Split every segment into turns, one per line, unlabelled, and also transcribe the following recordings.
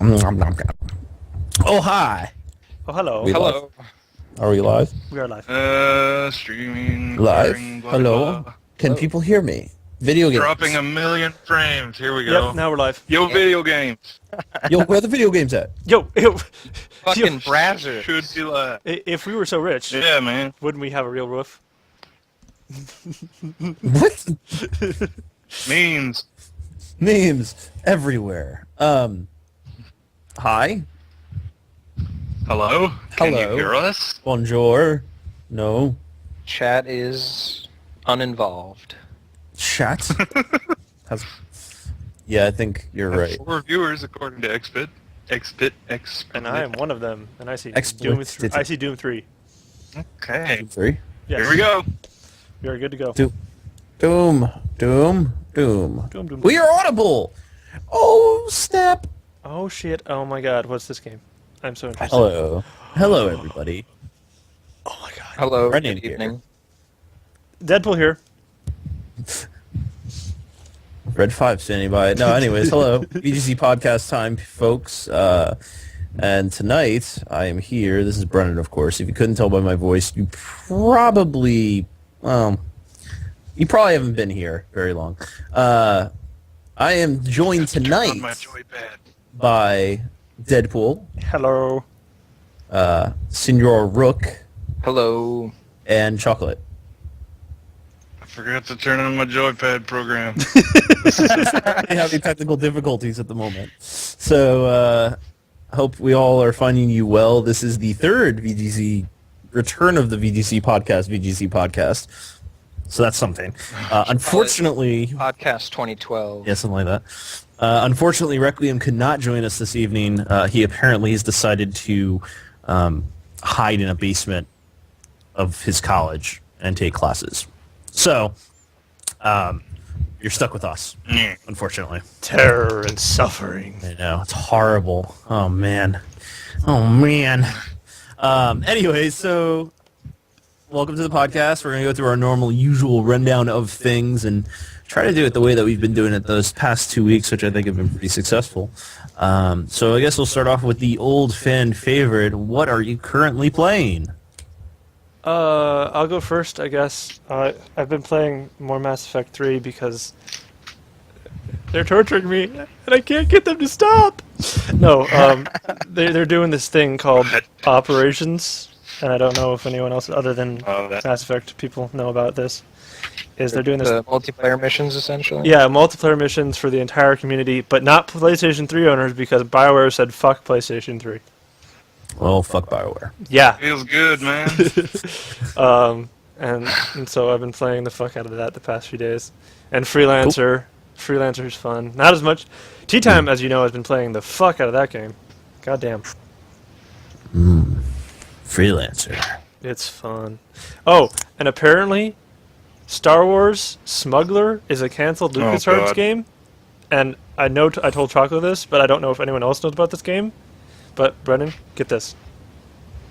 Oh, hi.
Oh, hello.
Hello. Are we live?
We are live.
Streaming.
Live?
Firing, blah,
Hello?
blah.
Can people hear me? Video games.
Dropping 1,000,000 frames. Here we go.
Yep, now we're live.
Yo, video games.
Yo, where are the video games at?
Yo,
Fucking browser.
Should be live.
if we were so rich,
Yeah, man.
wouldn't we have a real roof?
What?
Memes.
Memes everywhere. Hi?
Hello? Can
Hello.
you hear us?
Bonjour. No.
Chat is uninvolved.
Chat? Yeah, I think you're right.
4 viewers according to Xbit.
And I am one of them. And I see
Explicit.
I see Doom 3.
Okay.
3.
Yes.
Here we go.
We are good to go.
Doom. We are audible. Oh, snap.
Oh shit! Oh my god! What's this game? I'm so interested.
Hello, everybody.
Oh my god!
Hello,
Brennan
good
here.
evening.
Deadpool here.
Red 5 standing by. No, anyways, hello. VGZ Podcast time, folks. And tonight, I am here. This is Brennan, of course. If you couldn't tell by my voice, you probably haven't been here very long. I am joined tonight
On my joypad.
by Deadpool,
Hello.
Senor Rook,
Hello.
and Chocolate.
I forgot to turn on my joypad program.
I have technical difficulties at the moment. So, hope we all are finding you well. This is the third return of the VGZ Podcast. So that's something. Unfortunately...
Podcast 2012.
Yeah, something like that. Unfortunately, Requiem could not join us this evening. He apparently has decided to hide in a basement of his college and take classes. So, you're stuck with us, unfortunately.
Terror and suffering.
I know, it's horrible. Oh, man. Anyway, so... welcome to the podcast. We're going to go through our normal, usual rundown of things and try to do it the way that we've been doing it those past 2 weeks, which I think have been pretty successful. So I guess we'll start off with the old fan favorite. What are you currently playing?
I'll go first, I guess. I've been playing more Mass Effect 3 because they're torturing me, and I can't get them to stop. No, they're doing this thing called Operations, and I don't know if anyone else other than Mass Effect people know about this. They're doing this
Multiplayer missions, essentially?
Yeah, multiplayer missions for the entire community, but not PlayStation 3 owners because BioWare said fuck PlayStation 3.
Well, fuck BioWare.
Yeah.
Feels good, man.
And so I've been playing the fuck out of that the past few days. And Freelancer. Freelancer's fun. Not as much. Tea Time, as you know, has been playing the fuck out of that game. Goddamn.
Freelancer.
It's fun. Oh, and apparently Star Wars Smuggler is a canceled LucasArts
God.
game. And I know I told Chocolate this, but I don't know if anyone else knows about this game. But Brennan, get this.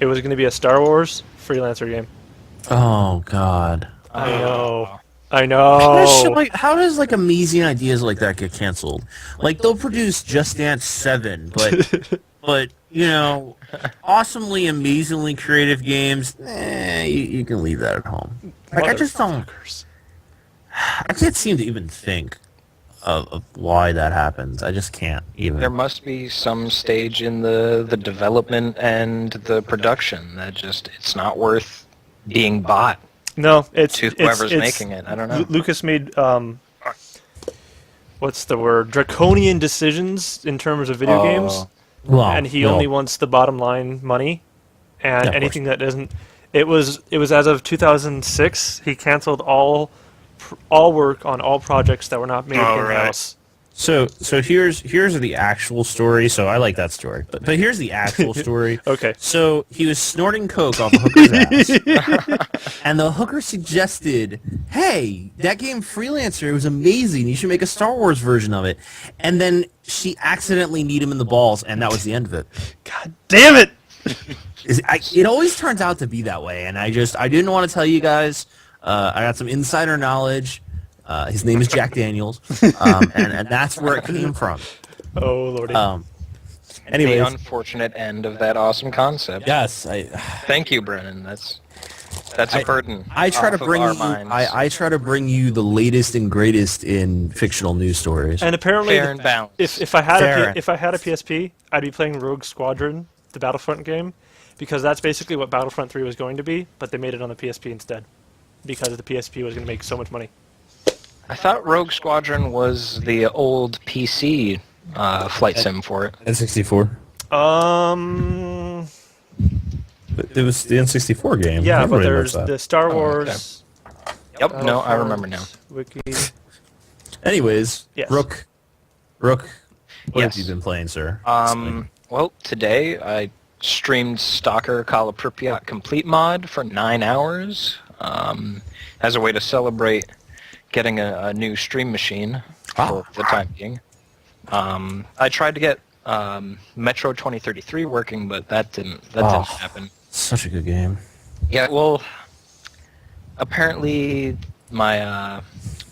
It was going to be a Star Wars Freelancer game.
Oh, God.
I know.
How does amazing ideas like that get canceled? Like, they'll produce Just Dance 7, but you know, awesomely, amazingly creative games, you can leave that at home. Like, I just don't... I can't seem to even think of why that happens. I just can't even.
There must be some stage in the development and the production that just, it's not worth being bought.
No, it's
to whoever's making it. I don't know.
Lucas made what's the word? Draconian decisions in terms of video games, and he only wants the bottom line money, and
Yeah,
anything that doesn't. It was as of 2006. He canceled all work on all projects that were not made in-house.
So here's the actual story. So I like that story, but here's the actual story.
Okay.
So he was snorting coke off a hooker's ass, and the hooker suggested, "Hey, that game Freelancer was amazing. You should make a Star Wars version of it." And then she accidentally kneed him in the balls, and that was the end of it.
God damn it!
It always turns out to be that way, and I didn't want to tell you guys. I got some insider knowledge. His name is Jack Daniels, and that's where it came from.
Oh, Lordy.
Anyways,
the unfortunate end of that awesome concept.
yes,
Thank you, Brennan. That's a burden.
I try to
off of
bring
our
you.
minds.
I try to bring you the latest and greatest in fictional news stories.
And apparently,
Fair and balanced.
if I had
Fair.
if I had a PSP, I'd be playing Rogue Squadron, the Battlefront game, because that's basically what Battlefront 3 was going to be, but they made it on the PSP instead, because the PSP was going to make so much money.
I thought Rogue Squadron was the old PC flight sim for it.
N64. It was the N64 game.
Yeah, but
Everybody
there's
knows that.
the Star
okay.
Wars.
Yep, no, I remember now.
Wiki.
Anyways,
Yes.
Rook, what
Yes.
have you been playing, sir?
Well, today I streamed Stalker Call of Pripyat Complete Mod for 9 hours as a way to celebrate getting a new stream machine for the time being. I tried to get Metro 2033 working, but that didn't happen.
Such a good game.
Yeah, well, apparently my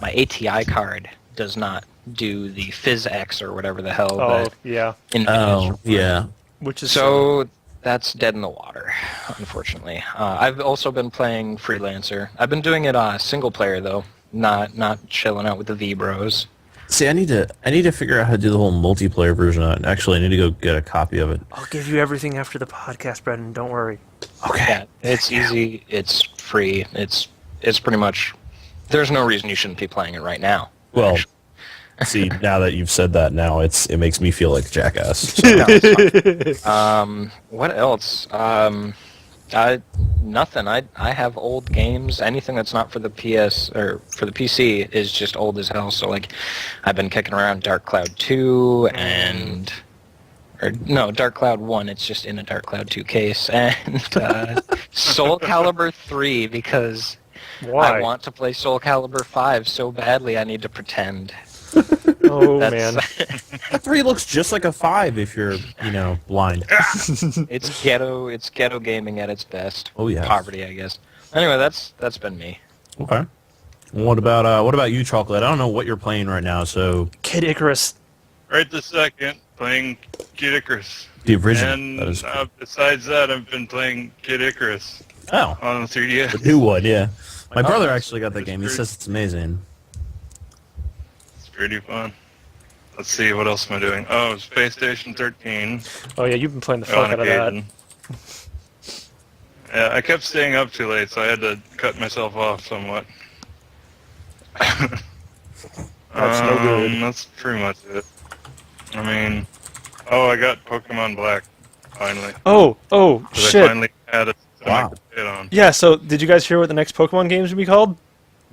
my ATI card does not do the PhysX or whatever the hell
Oh,
that
yeah.
NVIDIA's
Yeah.
Which is
So that's dead in the water, unfortunately. I've also been playing Freelancer. I've been doing it single player though, not chilling out with the V Bros.
See, I need to figure out how to do the whole multiplayer version of it. Actually, I need to go get a copy of it.
I'll give you everything after the podcast, Brennan. Don't worry.
Okay.
Yeah, it's easy. It's free. It's pretty much. There's no reason you shouldn't be playing it right now.
Well, see, now that you've said that, now it makes me feel like a jackass.
What else? Nothing. I have old games. Anything that's not for the PS or for the PC is just old as hell. So like, I've been kicking around Dark Cloud 2 and Dark Cloud 1. It's just in a Dark Cloud 2 case and Soul Calibur 3 because
Why?
I want to play Soul Calibur 5 so badly. I need to pretend.
Oh,
That's-
man.
A 3 looks just like a 5 if you're, blind.
It's ghetto gaming at its best.
Oh, yeah.
Poverty, I guess. Anyway, that's been me.
Okay. What about you, Chocolate? I don't know what you're playing right now, so
Kid Icarus.
Right this second, playing Kid Icarus.
the original.
And
That is
besides that, I've been playing Kid Icarus
oh,
on the 3DS.
the new one, yeah. My brother actually got that game. He says it's amazing.
It's pretty fun. Let's see, what else am I doing? Oh, Space Station 13.
Oh, yeah, you've been playing the fuck out of that.
Yeah, I kept staying up too late, so I had to cut myself off somewhat.
That's no good.
That's pretty much it. I mean, I got Pokemon Black, finally.
Oh,
'Cause I
shit.
finally had it
Wow.
on.
Yeah, so did you guys hear what the next Pokemon games will be called?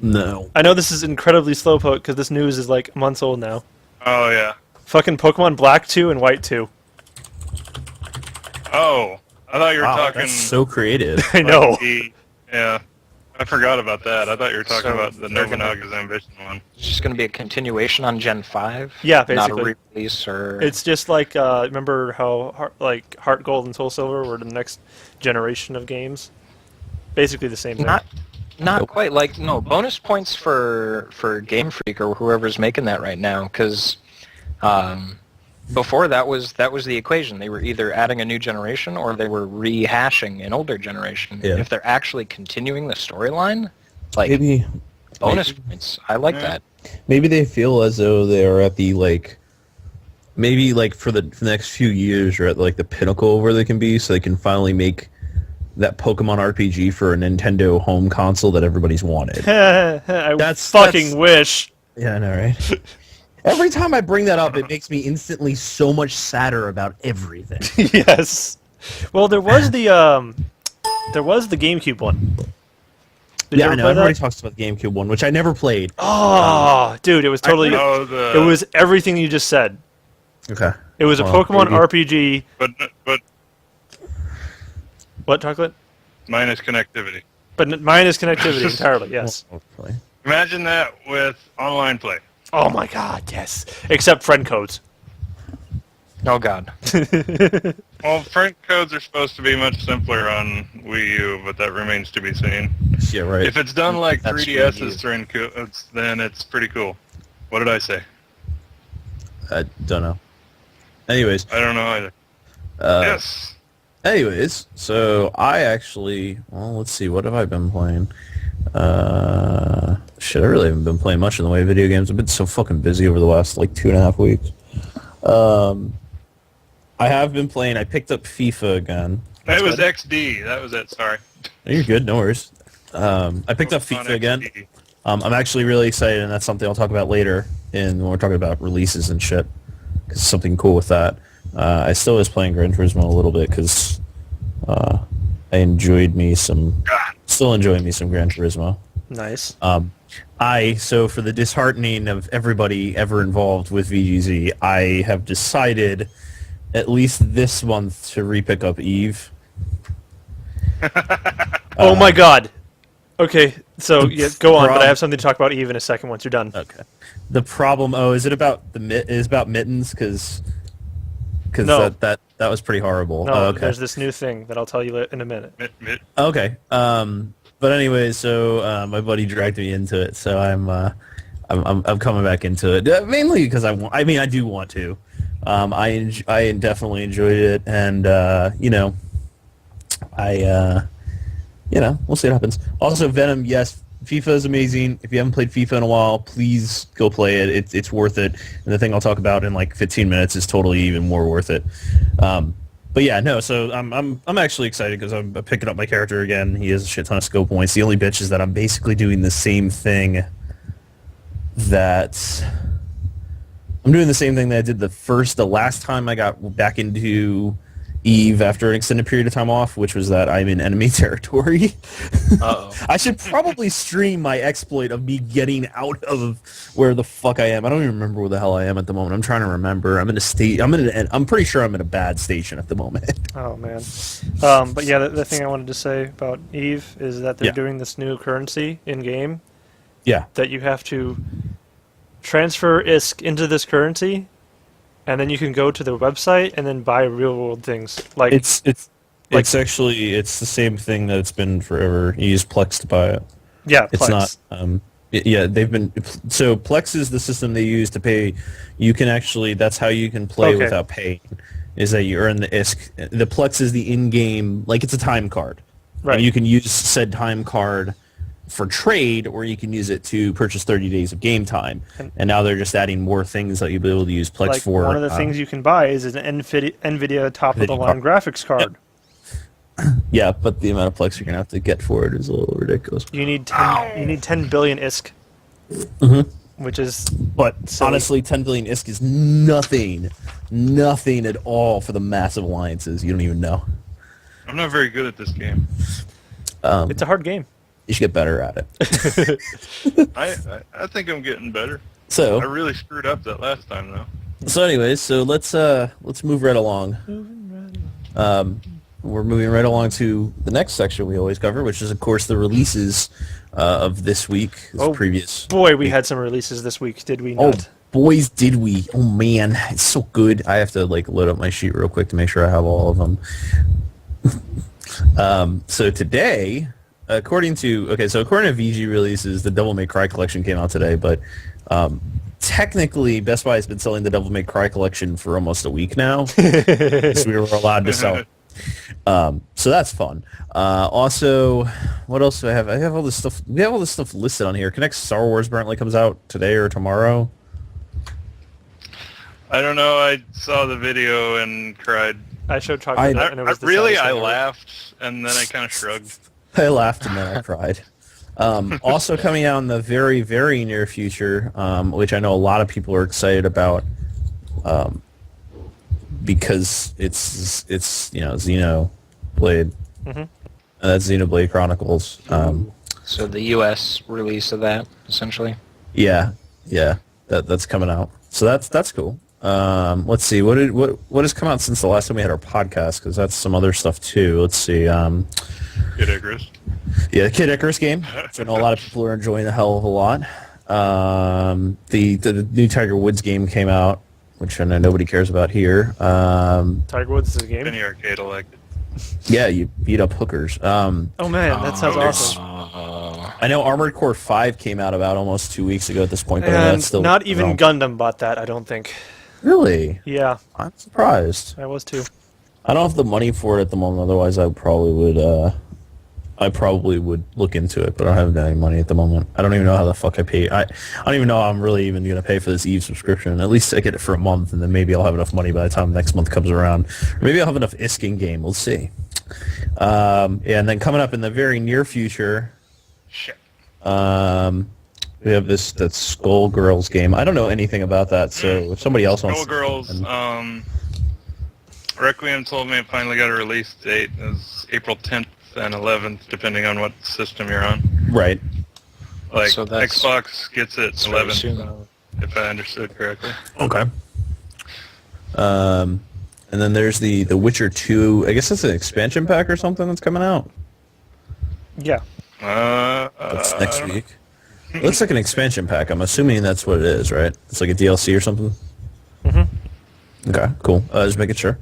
No.
I know this is incredibly slowpoke because this news is like months old now.
Oh, yeah.
Fucking Pokemon Black 2 and White 2.
Oh, I thought you were
Wow,
talking...
that's so creative.
I know.
Yeah, I forgot about that. I thought you were talking
So,
about the
they're gonna-
Nobunaga's Ambition one.
It's just going to be a continuation on Gen 5?
Yeah,
Not
basically.
a re-release or...
It's just like, remember how Heart Gold and Soul Silver were the next generation of games? Basically the same thing.
Not quite. Like, no, bonus points for Game Freak or whoever's making that right now, because before that was the equation. They were either adding a new generation or they were rehashing an older generation.
Yeah.
If they're actually continuing the storyline, like,
Maybe
bonus points. I like that.
maybe they feel as though they're at the
Maybe for the next few years are at the pinnacle where they can be, so they can finally make that Pokemon RPG for a Nintendo home console that everybody's wanted.
I
That's-
fucking wish.
Yeah, I know, right? Every time I bring that up, it makes me instantly so much sadder about everything.
Yes. Well, there was the GameCube one. Did you
Yeah,
ever
I know.
play
Everybody
that?
talks about the GameCube one, which I never played.
Oh, dude, it was totally.
Oh,
It was everything you just said.
Okay.
It was a
Well,
Pokemon
maybe.
RPG.
But
What, Chocolate?
minus connectivity.
But minus connectivity entirely. Yes.
Hopefully.
Imagine that with online play.
Oh my God, yes. Except friend codes.
Oh, God.
Well, friend codes are supposed to be much simpler on Wii U, but that remains to be seen.
Yeah, right.
If it's done like
That's
3DS's friend codes, then it's pretty cool. What did I say?
I don't know. Anyways,
I don't know either. Yes.
Anyways, so I actually, well, let's see, what have I been playing? Shit, I really haven't been playing much in the way of video games. I've been so fucking busy over the last, 2.5 weeks. I have been playing, I picked up FIFA again.
It was XD. That was it. Sorry.
No, you're good, no worries. I picked up
On
FIFA again.
XD.
I'm actually really excited, and that's something I'll talk about later when we're talking about releases and shit. Because something cool with that. I still was playing Gran Turismo a little bit because I enjoyed me some... Still enjoying me some Gran Turismo.
Nice.
So for the disheartening of everybody ever involved with VGZ, I have decided, at least this month, to re-pick up Eve.
Oh my god. Okay, so yeah, go on, but I
problem-
have something to talk about Eve in a second once you're done.
Okay. The problem... Oh, is it about is about mittens? Because
No.
that was pretty horrible.
No,
Oh, okay.
there's this new thing that I'll tell you in a minute.
Mitt.
Okay. But anyway, so my buddy dragged me into it, so I'm coming back into it mainly because I do want to. I definitely enjoyed it, and we'll see what happens. Also, Venom, yes, FIFA is amazing. If you haven't played FIFA in a while, please go play it. It's worth it. And the thing I'll talk about in 15 minutes is totally even more worth it. But yeah, no. So I'm actually excited because I'm picking up my character again. He has a shit ton of skill points. The only bitch is that I'm basically doing the same thing that I did the last time I got back into Eve after an extended period of time off, which was that I'm in enemy territory.
Uh-oh.
I should probably stream my exploit of me getting out of where the fuck I am. I don't even remember where the hell I am at the moment. I'm trying to remember. I'm pretty sure I'm in a bad station at the moment.
Oh man. But yeah, the thing I wanted to say about Eve is that they're
Yeah.
doing this new currency in game
Yeah.
that you have to transfer ISK into this currency, and then you can go to the website and then buy real world things. Like
It's actually the same thing that it's been forever. You use Plex to buy it.
yeah,
It's
Plex.
not. They've been. So Plex is the system they use to pay. You can actually. That's how you can play
Okay.
without paying. Is that you earn the ISK. The Plex is the in-game. It's a time card.
Right.
And you can use said time card for trade, or you can use it to purchase 30 days of game time. And now they're just adding more things that you'll be able to use Plex
Like
for.
one of the things you can buy is an NVIDIA top of the line graphics card.
Yeah, but the amount of Plex you're gonna have to get for it is a little ridiculous.
You need 10 billion ISK, which is
But
silly.
honestly, 10 billion ISK is nothing at all for the massive alliances. You don't even know.
I'm not very good at this game.
it's a hard game.
You should get better at it.
I think I'm getting better. I
So
really screwed up that last time though.
anyways, so let's move right along. We're moving right along to the next section we always cover, which is of course the releases of this week, previous.
Boy, we had some releases this week, did we
Oh,
not?
boys, did we? Oh man, it's so good. I have to load up my sheet real quick to make sure I have all of them. So today, according to VG releases, the Devil May Cry collection came out today, but technically Best Buy has been selling the Devil May Cry collection for almost a week now. So we were allowed to sell it. So that's fun. Also, what else do I have? I have all this stuff. We have all this stuff listed on here. Connect Star Wars apparently comes out today or tomorrow.
I don't know. I saw the video and cried.
I showed Chocolate and it was the
I
saddest thing ever.
laughed and then I kind of shrugged.
I laughed and then I cried. Also coming out in the very, very near future, which I know a lot of people are excited about, because it's Xenoblade. That's Xenoblade Chronicles.
So the U.S. release of that, essentially.
Yeah, that's coming out. So that's cool. Let's see what has come out since the last time we had our podcast, because that's some other stuff too. Let's see.
Kid Icarus.
Yeah, the Kid Icarus game, which I know a lot of people are enjoying a hell of a lot. The new Tiger Woods game came out, which I know nobody cares about here.
Tiger Woods is a game?
Penny Arcade elected.
Yeah, you beat up hookers.
Oh man, that sounds awesome.
I know Armored Core 5 came out about almost 2 weeks ago at this point, but I know
And
that's still
not even
no.
Gundam bought that, I don't think.
Really?
Yeah,
I'm surprised.
I was too.
I don't have the money for it at the moment. Otherwise, I probably would. I probably would look into it, but I don't have any money at the moment. I don't even know how the fuck I pay. I don't even know how I'm really even going to pay for this Eve subscription. At least I get it for a month, and then maybe I'll have enough money by the time next month comes around. Or maybe I'll have enough Isking game. We'll see. Yeah, and then coming up in the very near future,
Shit.
we have that Skullgirls game. I don't know anything about that, so if somebody else wants...
Skullgirls, Requiem told me it finally got a release date. It's April 10th and 11th, depending on what system you're on.
Right.
Like,
So that's
Xbox gets it
very
11th,
soon.
if I understood correctly.
Okay. And then there's the Witcher 2. I guess that's an expansion pack or something that's coming out.
Yeah.
That's next week. It looks like an expansion pack. I'm assuming that's what it is, right? It's like a DLC or something?
Mhm.
Okay, cool. Just making sure.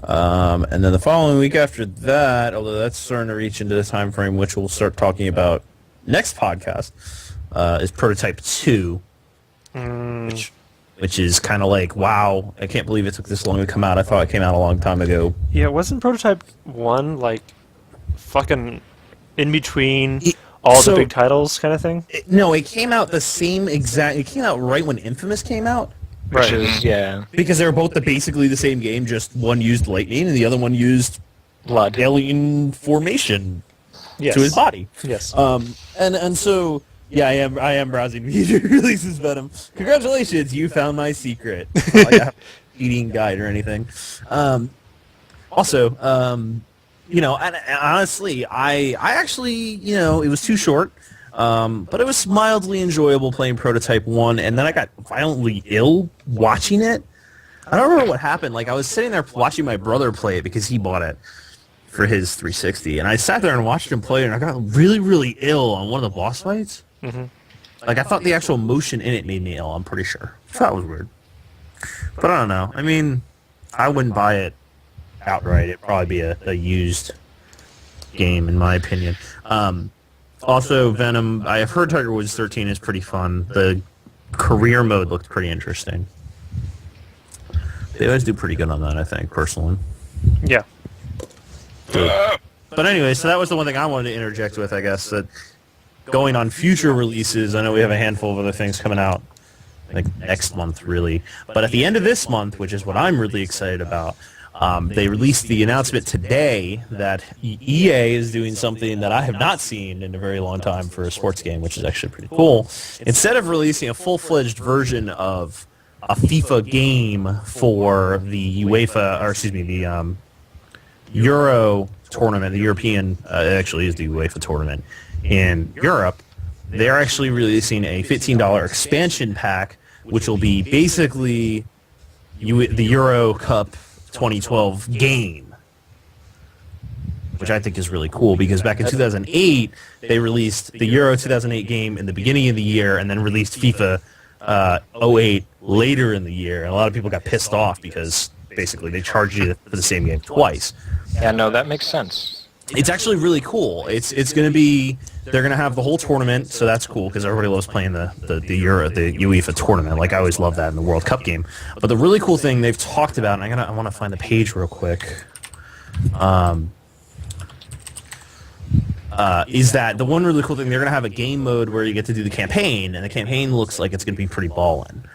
And then the following week after that, although that's starting to reach into the time frame which we'll start talking about next podcast, is Prototype 2, which is kind of like, wow, I can't believe it took this long to come out. I thought it came out a long time ago.
Yeah, wasn't Prototype 1 like fucking in between all
so-
the big titles kind of thing?
No, it came out the same exact... It came out right when Infamous came out.
Which is, yeah,
Because they were both basically the same game, just one used lightning and the other one used
blood.
alien formation
Yes.
to his body.
Yes.
And so yeah, I am browsing future releases, Venom. Congratulations, you found my secret. Like, I have a eating guide or anything. Also, you know, and honestly, I actually, you know, it was too short. But it was mildly enjoyable playing Prototype 1, and then I got violently ill watching it. I don't remember what happened. Like, I was sitting there watching my brother play it because he bought it for his 360, and I sat there and watched him play it, and I got really, really ill on one of the boss fights.
Mm-hmm.
Like, I thought the actual motion in it made me ill, I'm pretty sure. I thought it was weird. But I don't know. I mean, I wouldn't buy it outright. It'd probably be a used game, in my opinion. Also, Venom, I have heard Tiger Woods 13 is pretty fun. The career mode looked pretty interesting. They always do pretty good on that, I think, personally.
Yeah.
But anyway, so that was the one thing I wanted to interject with, I guess, that going on future releases, I know we have a handful of other things coming out, like next month, really. But at the end of this month, which is what I'm really excited about, they released the announcement today that EA is doing something that I have not seen in a very long time for a sports game, which is actually pretty cool. Instead of releasing a full-fledged version of a FIFA game for the UEFA, or excuse me, the Euro tournament, the European, it actually is the UEFA tournament in Europe, they're actually releasing a $15 expansion pack, which will be basically the Euro Cup 2012 game, which I think is really cool because back in 2008 they released the Euro 2008 game in the beginning of the year and then released FIFA 08 later in the year, and a lot of people got pissed off because basically they charged you for the same game twice.
Yeah, no, that makes sense.
It's actually really cool. It's going to be, they're going to have the whole tournament, so that's cool because everybody loves playing the UEFA tournament. Like, I always love that in the World Cup game. But the really cool thing they've talked about, and I want to find the page real quick, is that the one really cool thing, they're going to have a game mode where you get to do the campaign, and the campaign looks like it's going to be pretty ballin'.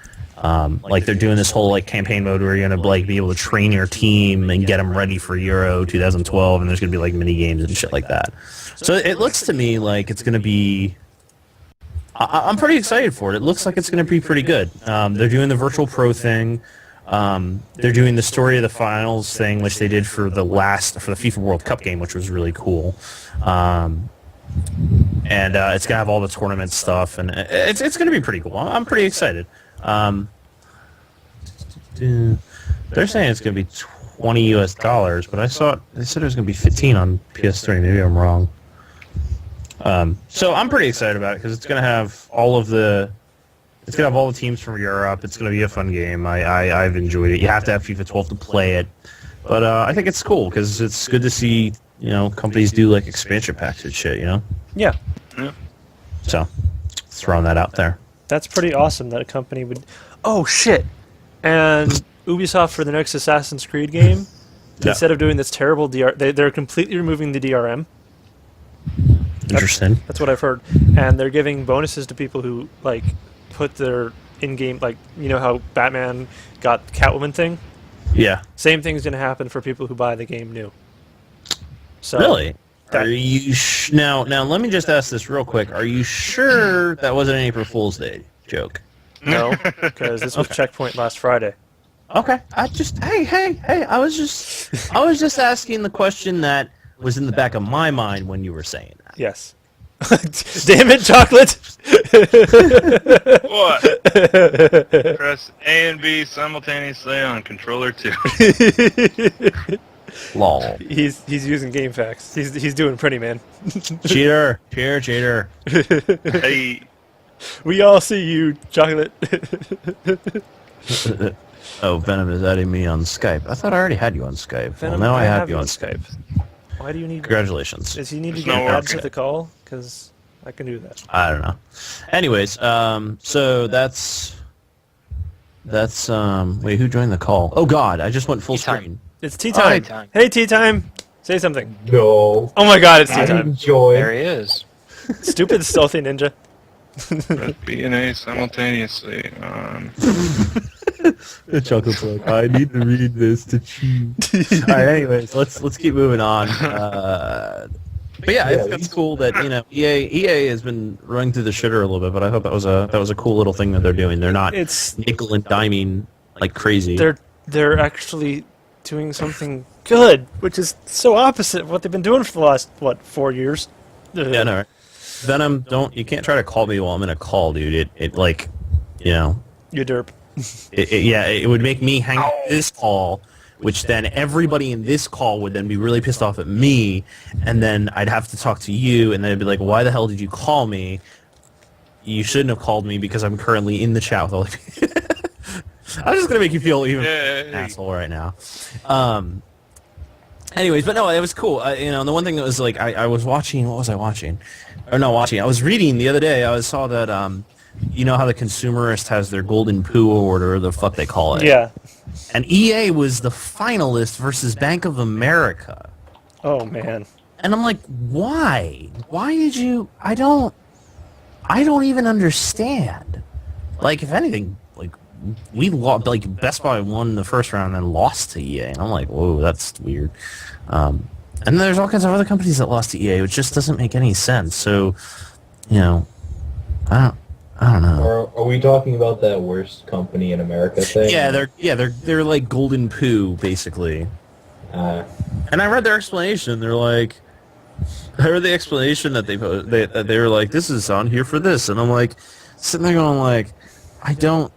Like, they're doing this whole, like, campaign mode where you're going to, like, be able to train your team and get them ready for Euro 2012, and there's going to be, like, mini games and shit like that. So it looks to me like it's going to be... I'm pretty excited for it. It looks like it's going to be pretty good. They're doing the Virtual Pro thing. They're doing the Story of the Finals thing, which they did for the FIFA World Cup game, which was really cool. And it's going to have all the tournament stuff, and it's going to be pretty cool. I'm pretty excited. They're saying it's going to be $20 US, but they said it was going to be 15 on PS3. Maybe I'm wrong. So I'm pretty excited about it because it's going to have all the teams from Europe. It's going to be a fun game. I've enjoyed it. You have to have FIFA 12 to play it, but I think it's cool because it's good to see, you know, companies do like expansion packs and shit. You know.
Yeah.
Yeah.
So throwing that out there.
That's pretty awesome that a company would... Oh, shit! And Ubisoft for the next Assassin's Creed game instead of doing this terrible they're completely removing the DRM.
Interesting.
That's what I've heard, and they're giving bonuses to people who like put their in-game, like how Batman got the Catwoman thing.
Yeah.
Same thing's going to happen for people who buy the game new. So
Really? Are you now? Let me just ask this real quick. Are you sure that wasn't an April Fool's Day joke?
No, because this was Checkpoint last Friday.
Okay. Hey. I was just asking the question that was in the back of my mind when you were saying that.
Yes. Damn it, Chocolate!
What? Press A and B simultaneously on controller 2.
Lol.
He's using GameFAQs. He's doing pretty, man.
Cheater.
Hey.
We all see you, Chocolate.
Oh, Venom is adding me on Skype. I thought I already had you on Skype.
Venom,
well, now I have you on Skype.
Why do you need...
Congratulations.
Does he need to
It's
get
not
added
working.
to the call? Because I can do that.
I don't know. Anyways, so that's wait, who joined the call? Oh God, I just went full
Tea time.
screen.
It's tea time.
Tea time.
Hey, tea time. Say something.
No.
Oh my God, it's tea
I
time.
enjoy.
There he is.
Stupid stealthy ninja.
Press B and A simultaneously on...
The Chocolate's like, I need to read this to cheat. All right, anyways, let's keep moving on. But yeah, it's cool that EA has been running through the shitter a little bit, but I thought that was a cool little thing that they're doing. They're not nickel and diming like crazy.
They're actually doing something good, which is so opposite of what they've been doing for the last 4 years.
Yeah, no. Right? Venom, you can't try to call me while I'm in a call, dude. It like,
You derp.
it would make me hang up this call, which then everybody in this call would then be really pissed off at me, and then I'd have to talk to you, and then it'd be like, why the hell did you call me? You shouldn't have called me because I'm currently in the chat with all of you. I'm just gonna make you feel even an asshole right now. Anyways, but no, it was cool. And the one thing that was like, I was watching. What was I watching? Or not watching. I was reading the other day. I saw that you know how the Consumerist has their Golden Poo Award, or the fuck they call it.
Yeah.
And EA was the finalist versus Bank of America.
Oh man.
And I'm like, why? Why did you? I don't even understand. Like, if anything, like we lost. Like Best Buy won the first round and then lost to EA, and I'm like, whoa, that's weird. And there's all kinds of other companies that lost to EA, which just doesn't make any sense. So, I don't know.
Are we talking about that worst company in America thing?
Yeah, they're like Golden Poo, basically. And I read their explanation. They're like, I heard the explanation that they were like, this is on here for this, and I'm like, sitting there going like,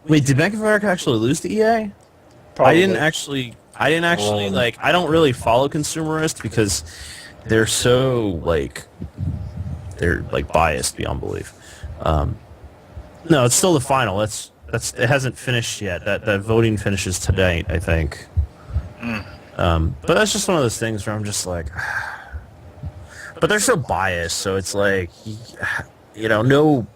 wait, did Bank of America actually lose to EA?
Probably.
I didn't actually like, I don't really follow Consumerist because they're so like, they're like biased beyond belief. No, it's still the final. It hasn't finished yet. That voting finishes today, I think. But that's just one of those things where I'm just like, but they're so biased, so it's like, no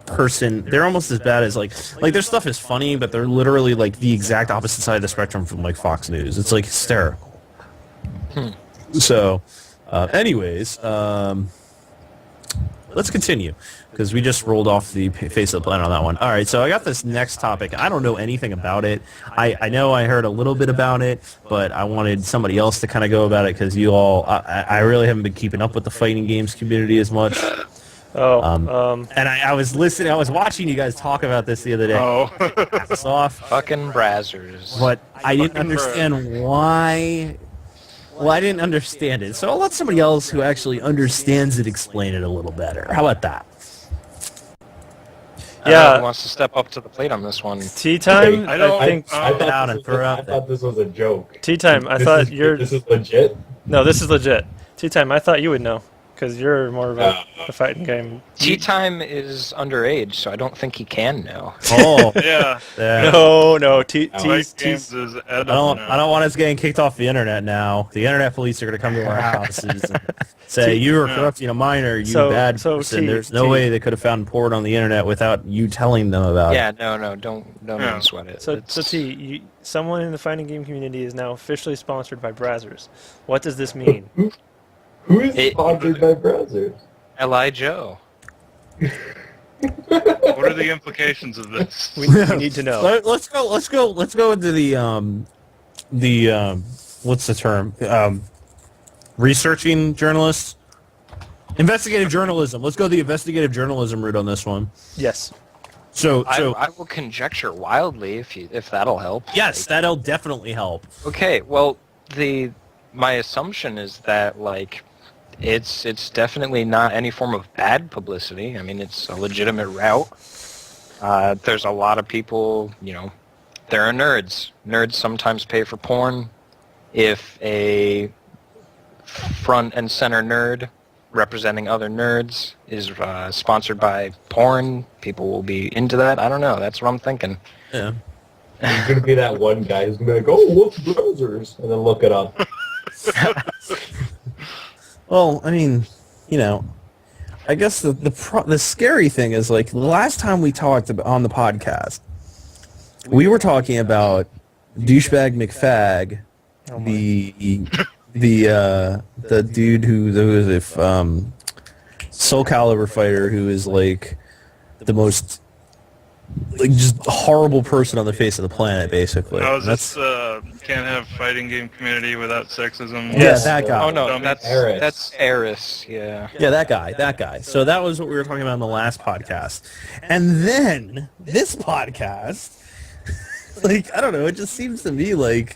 person, they're almost as bad as like their stuff is funny, but they're literally like the exact opposite side of the spectrum from like Fox News. It's like hysterical. So, anyways, let's continue, because we just rolled off the face of the planet on that one. All right, so I got this next topic. I don't know anything about it. I know I heard a little bit about it, but I wanted somebody else to kind of go about it, because you all, I really haven't been keeping up with the fighting games community as much. And I was listening, I was watching you guys talk about this the other day. Ass off.
Fucking brazzers.
But I didn't understand why. Well, I didn't understand it, so I'll let somebody else who actually understands it explain it a little better. How about that?
Yeah.
Who wants to step up to the plate on this one?
Tea time.
I don't-
I think
I
thought
this was a joke.
tea time. I thought you're.
This is legit.
No, this is legit. Tea time. I thought you would know. Because you're more of a fighting game.
Tea Time is underage, so I don't think he can know.
Oh,
Yeah.
yeah.
No,
Fight games is
I don't want us getting kicked off the internet now. The internet police are going to come to our houses and say, you were corrupting a minor, you bad person. There's no way they could have found porn on the internet without you telling them about it.
Yeah, no, don't even sweat it.
So T, someone in the fighting game community is now officially sponsored by Brazzers. What does this mean?
Who is sponsored by browsers?
L.I. Joe.
What are the implications of this?
We need to know.
Let's go into the what's the term? Researching journalists? Investigative journalism. Let's go the investigative journalism route on this one.
Yes.
So
I will conjecture wildly if that'll help.
yes, that'll definitely help.
Okay, well, my assumption is that it's definitely not any form of bad publicity. I mean, it's a legitimate route. There's a lot of people, there are nerds. Nerds sometimes pay for porn. If a front and center nerd representing other nerds is sponsored by porn, people will be into that. I don't know. That's what I'm thinking.
Yeah.
There's going to be that one guy who's going to be like, oh, what's browsers? And then look it up.
Well, I mean, I guess the scary thing is, the last time we talked on the podcast, we were talking about douchebag McFag, the dude who was a Soul Calibur fighter who is the most just horrible person on the face of the planet, basically.
No, this can't have fighting game community without sexism.
Yeah, that guy.
Oh no,
Dummies.
that's Eris. Yeah.
Yeah, that guy. So that was what we were talking about in the last podcast. And then this podcast, I don't know, it just seems to me the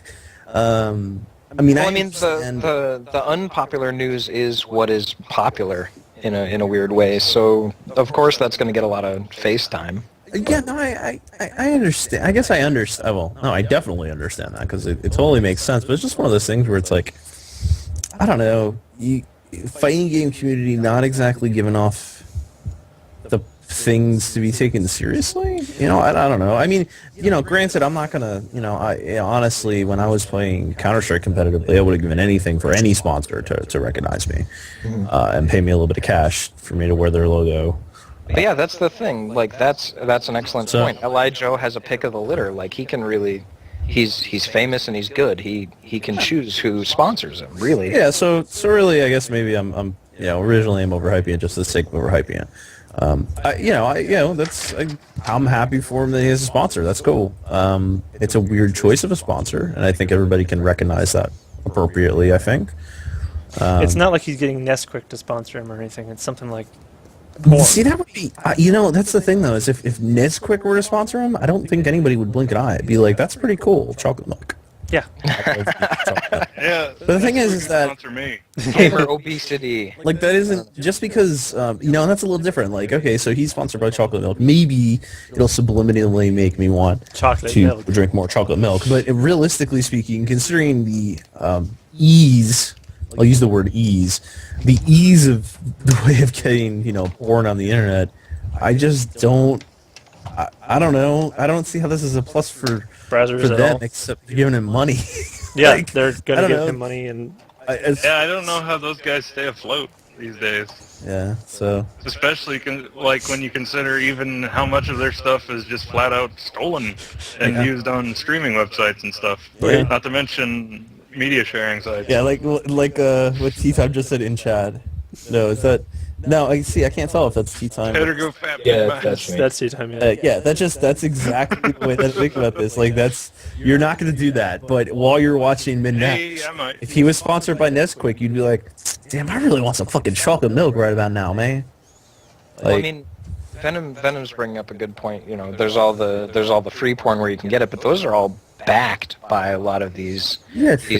unpopular news is what is popular in a weird way. So of course that's going to get a lot of face time.
Yeah, no, I understand. I guess I understand. Well, no, I definitely understand that because it totally makes sense. But it's just one of those things where it's I don't know, fighting game community not exactly giving off the things to be taken seriously. I don't know. I mean, granted, I'm not gonna. Honestly, when I was playing Counter-Strike competitively, I would have given anything for any sponsor to recognize me and pay me a little bit of cash for me to wear their logo.
But yeah, that's the thing. That's an excellent point. L.I. Joe has a pick of the litter. He can really, he's famous and he's good. He can choose who sponsors him. Really.
Yeah. So really, I guess maybe I'm originally I'm overhyping it just for the sake of overhyping it. I'm happy for him that he has a sponsor. That's cool. It's a weird choice of a sponsor, and I think everybody can recognize that appropriately. I think.
It's not like he's getting Nesquik to sponsor him or anything. It's something like. Porn.
See, that would be, that's the thing, though, is if Nesquik were to sponsor him, I don't think anybody would blink an eye. It'd be like, that's pretty cool, chocolate milk.
Yeah.
Yeah.
But the thing is that...
Sponsor me.
Gamer obesity.
That isn't, just because, that's a little different. Okay, so he's sponsored by chocolate milk. Maybe it'll subliminally make me want to drink more chocolate milk. But realistically speaking, considering the ease... I'll use the word ease. The ease of the way of getting, porn on the internet, I just don't... I don't know. I don't see how this is a plus for them, except giving him money.
Yeah, they're going to give him money. And
I don't know how those guys stay afloat these days.
Yeah, so...
Especially, when you consider even how much of their stuff is just flat out stolen and used on streaming websites and stuff.
Yeah.
Not to mention... media sharing sites.
Yeah, what T-Time just said in Chad. No, is that... No, I can't tell if that's T-Time.
Better go fat.
Yeah, that's me.
That's T-Time, yeah.
That's exactly the way that I think about this. You're not going to do that, but while you're watching Midnight, if he was sponsored by Nesquik, you'd be like, damn, I really want some fucking chocolate milk right about now, man.
Venom's bringing up a good point. There's all the free porn where you can get it, but those are all backed by a lot of these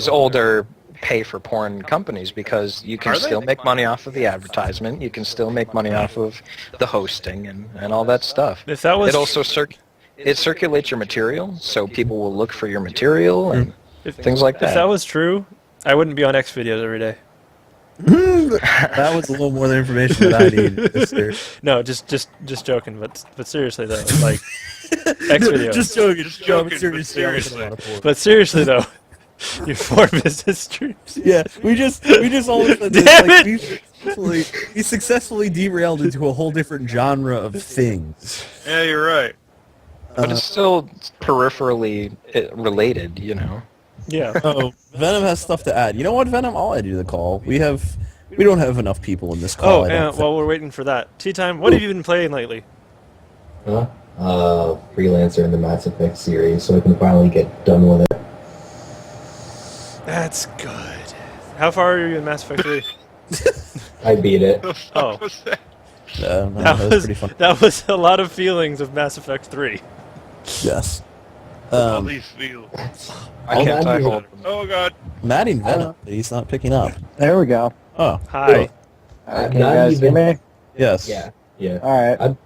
older pay-for-porn companies because you can still make money off of the advertisement. You can still make money off of the hosting and all that stuff.
If that was
it also circulates your material, so people will look for your material and things like that.
If that was true, I wouldn't be on X videos every day.
That was a little more than information that I needed. Mister.
No, just joking. But seriously though, like X videos.
Just joking.
joking, but
Seriously, I wasn't
seriously.
on a board.
But seriously though, your 4 business streams.
Yeah, we just all of a sudden,
Damn
we successfully derailed into a whole different genre of things.
Yeah, you're right.
But it's still peripherally related, you know.
Yeah.
Oh, Venom has stuff to add. You know what, Venom? I'll add you to the call. We don't have enough people in this call.
Oh,
I don't
and while we're waiting for that, Tea Time, what have you been playing lately?
Huh? Freelancer in the Mass Effect series, so I can finally get done with it.
That's good. How far are you in Mass Effect 3?
I beat it.
The fuck
Oh.
was that?
that was pretty fun.
That was a lot of feelings of Mass Effect 3.
Yes.
All these feels.
I can't tie hold.
Oh god.
Madding Venom, but he's not picking up.
There we go.
Oh,
Hi.
Can you
Not
guys hear
even-
me?
yes.
Yeah.
Alright.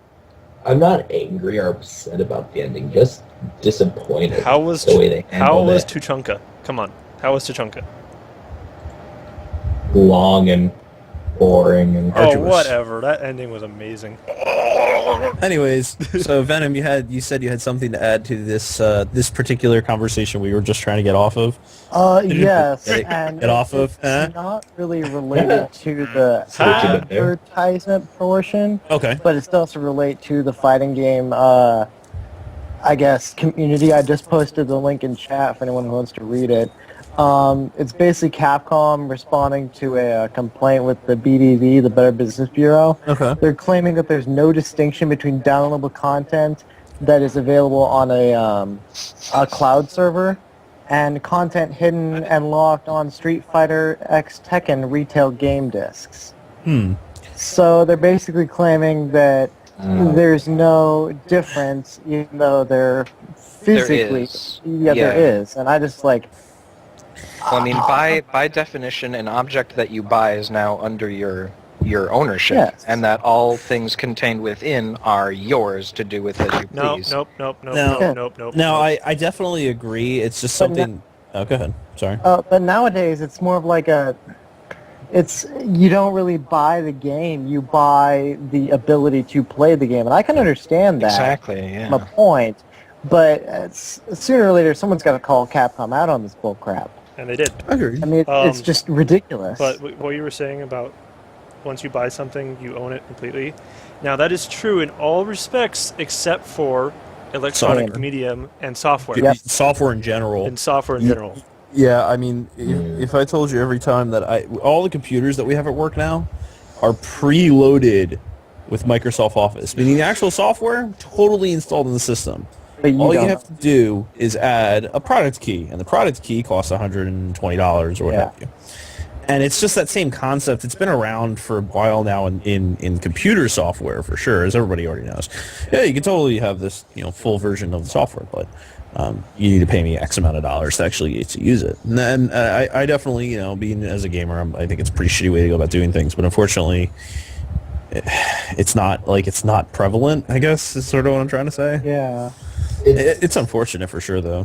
I'm not angry or upset about the ending, just disappointed.
How was
the way they
how
handled
was
it.
Tuchanka? Come on. How was Tuchanka?
Long and boring and
Oh,
Arduous.
whatever. That ending was amazing.
Anyways, so Venom, you said you had something to add to this this particular conversation we were just trying to get off of.
Yes,
Get-
and
get off of,
it's not really related to the
Switching it there.
advertisement portion,
Okay.
but it does relate to the fighting game, I guess, community. I just posted the link in chat if anyone wants to read it. It's basically Capcom responding to a complaint with the BBB, the Better Business Bureau.
Okay.
They're claiming that there's no distinction between downloadable content that is available on a cloud server and content hidden and locked on Street Fighter X Tekken retail game discs. So they're basically claiming that there's no difference, even though they're physically...
is.
Yeah,
Yeah.
there is. And I just like...
Well, I mean, by definition, an object that you buy is now under your ownership,
Yes.
and that all things contained within are yours to do with as you
No,
please.
nope.
No, I definitely agree. It's just
But
something. Oh, go ahead. Sorry.
But nowadays, it's more of like you don't really buy the game, you buy the ability to play the game. And I can understand that.
Exactly, yeah.
My point. But sooner or later, someone's got to call Capcom out on this bullcrap.
And they did.
Agreed.
I mean, it's just ridiculous.
But what you were saying about once you buy something, you own it completely. Now, that is true in all respects except for electronic
Software.
medium and software.
Yep.
Software in general.
And software in general.
Yeah, I mean, if I told you every time that all the computers that we have at work now are preloaded with Microsoft Office, meaning the actual software totally installed in the system.
But
All you
don't.
have to do is add a product key, and the product key costs $120 or what have you. And it's just that same concept. It's been around for a while now in computer software for sure, as everybody already knows. Yeah, you can totally have this full version of the software, but you need to pay me X amount of dollars to actually get to use it. And then I definitely, being as a gamer, I think it's a pretty shitty way to go about doing things. But unfortunately, it's not prevalent, I guess, is sort of what I'm trying to say.
Yeah.
It's unfortunate for sure, though.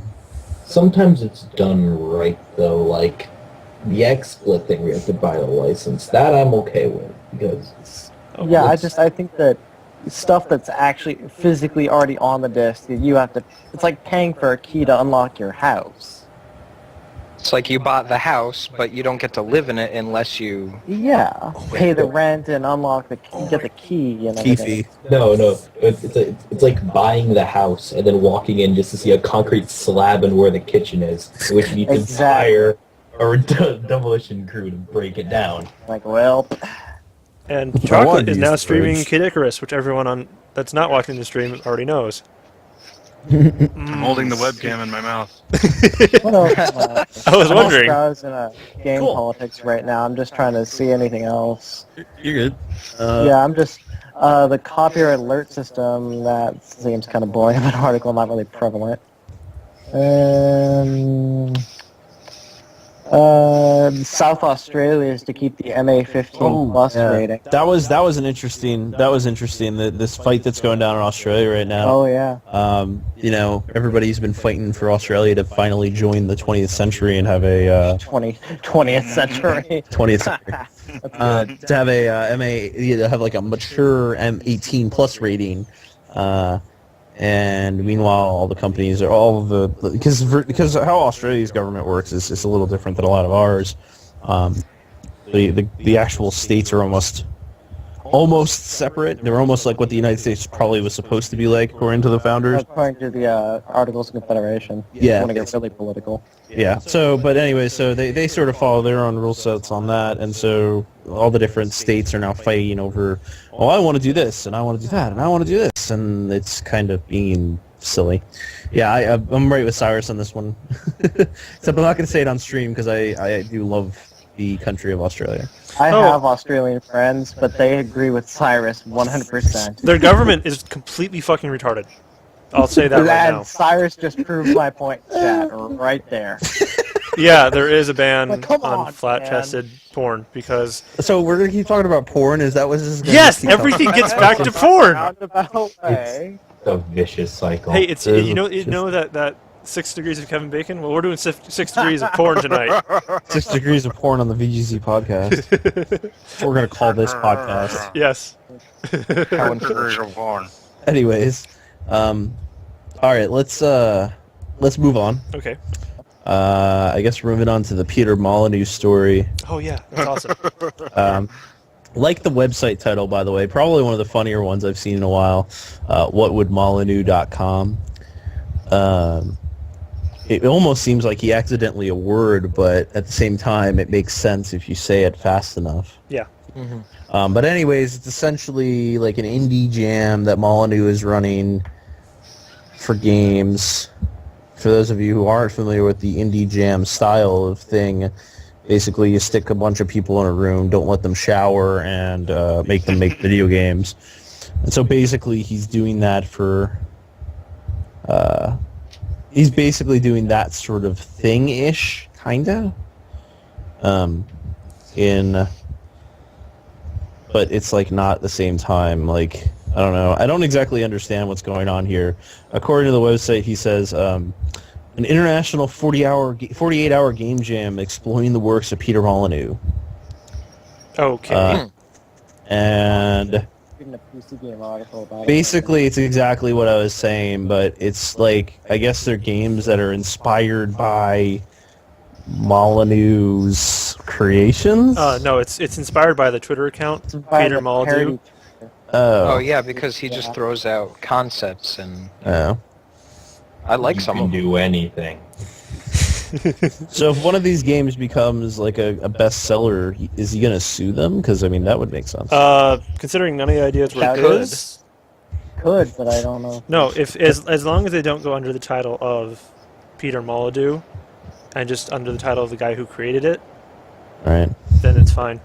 Sometimes it's done right, though, like the XSplit thing where you have to buy the license. That I'm okay with, because...
Yeah, I think that stuff that's actually physically already on the disc, that you have to... It's like paying for a key to unlock your house.
It's like you bought the house, but you don't get to live in it unless you...
Yeah. Pay the rent and unlock get the key and
Key
everything.
fee.
No, it's like buying the house and then walking in just to see a concrete slab and where the kitchen is, which you need to
Exactly.
hire a demolition crew to break it down.
Like, well...
And
I wanted
Chocolate
to
is
use
now
the
streaming
fridge.
Kid Icarus, which everyone that's not watching the stream already knows.
I'm holding the webcam in my mouth.
What else?
I was
I'm
wondering.
browsing game politics right now. I'm just trying to see anything else.
You're good.
Yeah, I'm just... the copyright alert system, that seems kind of boring of an article, not really South Australia is to keep the MA15 plus rating.
That was interesting. This fight that's going down in Australia right now.
Oh yeah.
Everybody's been fighting for Australia to finally join the 20th century and have a
20th century.
20th century. To have have like a mature M18 plus rating. And meanwhile, all the companies are because how Australia's government works is a little different than a lot of ours. The actual states are almost separate. They're almost like what the United States probably was supposed to be like, according to the founders.
According to the Articles of Confederation.
Yeah.
Want to get really political.
Yeah. So they sort of follow their own rule sets on that, and so all the different states are now fighting over, oh, I want to do this, and I want to do that, and I want to do this, and it's kind of being silly. Yeah, I'm right with Cyrus on this one. Except I'm not going to say it on stream because I do love the country of Australia.
I have Australian friends, but they agree with Cyrus 100%.
Their government is completely fucking retarded. I'll say that right now.
Cyrus just proved my point, chat, right there.
Yeah, there is a ban
on,
flat-chested porn because...
So we're going to keep talking about porn? Is that what this is going
Yes, everything gets back to porn!
It's a vicious cycle.
Hey, it's you know that 6 degrees of Kevin Bacon? Well, we're doing 6 degrees of porn tonight.
6 degrees of porn on the VGZ Podcast. That's what we're going to call this podcast.
Yes.
6 degrees of porn.
Anyways, all right, let's move on.
Okay.
I guess we're moving on to the Peter Molyneux story.
Oh yeah, that's awesome.
Like the website title, by the way, probably one of the funnier ones I've seen in a while. Whatwouldmolyneux.com. It almost seems like he accidentally a word, but at the same time, it makes sense if you say it fast enough.
Yeah.
Mm-hmm.
But anyways, it's essentially like an indie jam that Molyneux is running for games. For those of you who aren't familiar with the indie jam style of thing, basically you stick a bunch of people in a room, don't let them shower, and make them make video games. And so basically he's doing that for... he's basically doing that sort of thing-ish, kinda. But it's like not at the same time, like... I don't know. I don't exactly understand what's going on here. According to the website, he says, an international 48-hour game jam exploring the works of Peter Molyneux.
Okay.
And
Reading a PC game article about
basically, it's exactly what I was saying, but it's like, I guess they're games that are inspired by Molyneux's creations?
No, it's inspired by the Twitter account, Peter Molyneux.
Oh yeah, because he just throws out concepts and I like some of them.
Do anything.
So if one of these games becomes like a bestseller, is he going to sue them? Because I mean that would make sense.
Considering none of the ideas were
Could. Could, but I don't know.
No, as long as they don't go under the title of Peter Molyneux and just under the title of the guy who created it,
Right.
then it's fine.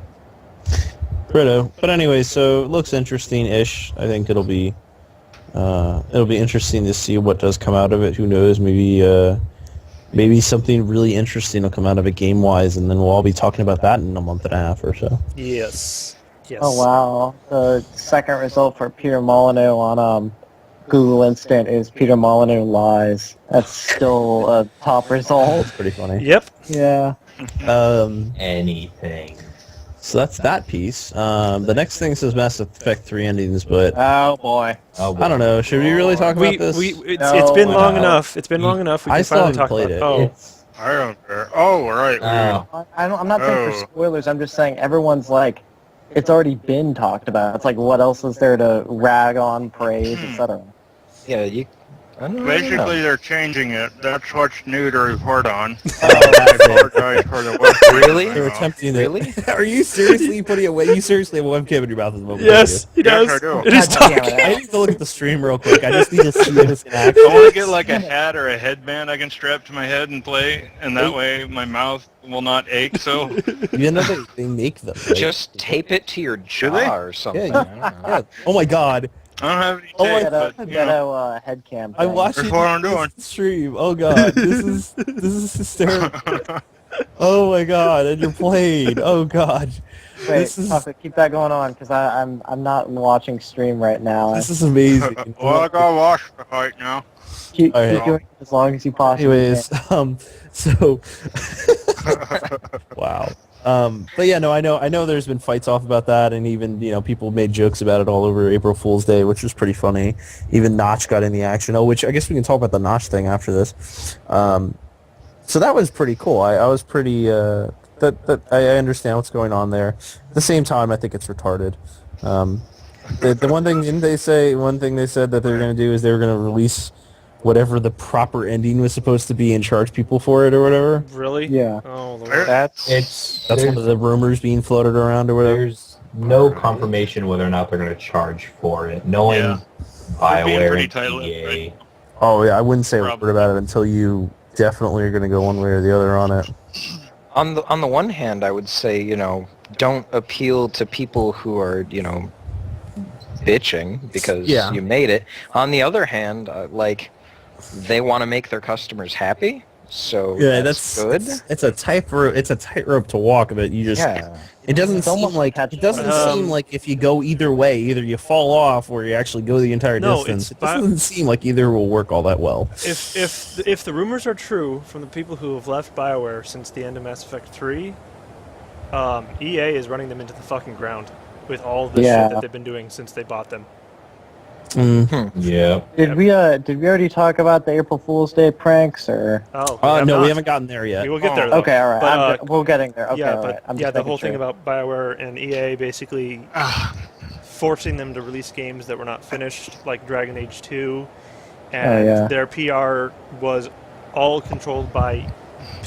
Righto. But anyway, so it looks interesting-ish. I think it'll be interesting to see what does come out of it. Who knows? Maybe something really interesting will come out of it game-wise, and then we'll all be talking about that in a month and a half or so.
Yes. Yes.
Oh wow! The second result for Peter Molyneux on Google Instant is Peter Molyneux lies. That's still a top result.
That's pretty funny.
Yep.
Yeah.
Anything.
So that's that piece. The next thing says Mass Effect 3 endings, but
Oh boy.
Oh,
I don't know. Should we really talk about this?
It's been long enough. It's been long enough. We
I
can
still
finally
haven't
talk
played
about
it.
it.
I don't care. Oh, right.
I'm not saying for spoilers. I'm just saying everyone's like, it's already been talked about. It's like, what else is there to rag on, praise, etc.
Yeah, I don't know.
Basically, they're changing it. That's what's new to report on.
That's
I
it.
apologize for the website.
Really?
They're attempting
Really?
it. Are you seriously putting away? You seriously have a webcam in your mouth at the moment?
Yes, he does.
Yes, I do.
It is
God damn
talking.
it.
I need to look at the stream real quick. I just need to see this in action.
I want to get like a hat or a headband I can strap to my head and play, and that way my mouth will not ache. So
You know they make them. Right?
Just tape it to your
they?
jaw or something.
Yeah,
I don't know.
yeah. Oh my god.
I don't have any
Oh my
tape,
God.
but you know,
head cam.
I'm
thing.
watching
That's what I'm doing.
this stream. Oh god. This is hysterical. Oh my god, and you're played. Oh god.
Wait,
This is
Chocolate, keep that going on, because I'm not watching stream right now.
this is amazing.
Well, I gotta watch the fight now.
Keep
Alright.
doing it as long as you possibly
Anyways, so wow. But yeah, no, I know there's been fights off about that, and even, people made jokes about it all over April Fool's Day, which was pretty funny. Even Notch got in the action. Oh, which I guess we can talk about the Notch thing after this. So that was pretty cool. I was pretty, that I understand what's going on there. At the same time, I think it's retarded. The one thing, didn't they say, one thing they said that they were going to do is they were going to release whatever the proper ending was supposed to be and charge people for it or whatever?
Really?
Yeah.
Oh, Lord.
It's
That's one of the rumors being floated around or whatever?
there's no confirmation whether or not they're going to charge for it. Knowing
Yeah. They're being
BioWare
pretty
and
tight-lipped,
EA,
right?
Oh, yeah, I wouldn't say a
Probably.
word about it until you definitely are going to go one way or the other on it.
On the one hand, I would say, don't appeal to people who are, bitching because
Yeah.
you made it. On the other hand, they want to make their customers happy, so that's good.
It's a tightrope. It's a tightrope to walk, but you just.
Yeah.
It doesn't
It's
seem
almost
like
catch-
it doesn't
Um,
seem like if you go either way, either you fall off or you actually go the entire
No,
distance.
it's
It doesn't seem like either will work all that well.
If the rumors are true from the people who have left BioWare since the end of Mass Effect 3, EA is running them into the fucking ground with all the
Yeah.
shit that they've been doing since they bought them.
yeah.
Did we already talk about the April Fool's Day pranks, or?
Oh,
No,
not.
we haven't gotten there yet.
We will get there, though.
Okay, all right.
But,
We're getting there. Okay,
yeah,
all
but
right. I'm
yeah,
just
the
making
whole thing
sure.
about BioWare and EA basically forcing them to release games that were not finished, like Dragon Age 2, and
yeah.
their PR was all controlled by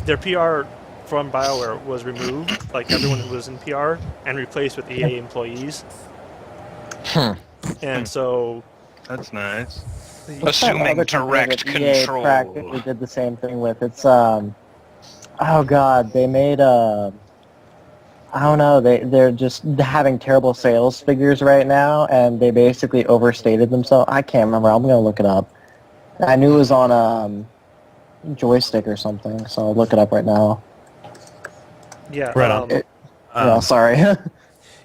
their PR from BioWare was removed, like everyone who was in PR, and replaced with EA employees. And so,
That's nice.
Assuming
Other company
direct
that EA
control.
practically did the same thing with. It's oh god, they made I don't know, they're just having terrible sales figures right now, and they basically overstated themselves. I can't remember. I'm gonna look it up. I knew it was on joystick or something, so I'll look it up right now.
yeah,
Right on.
Yeah, sorry.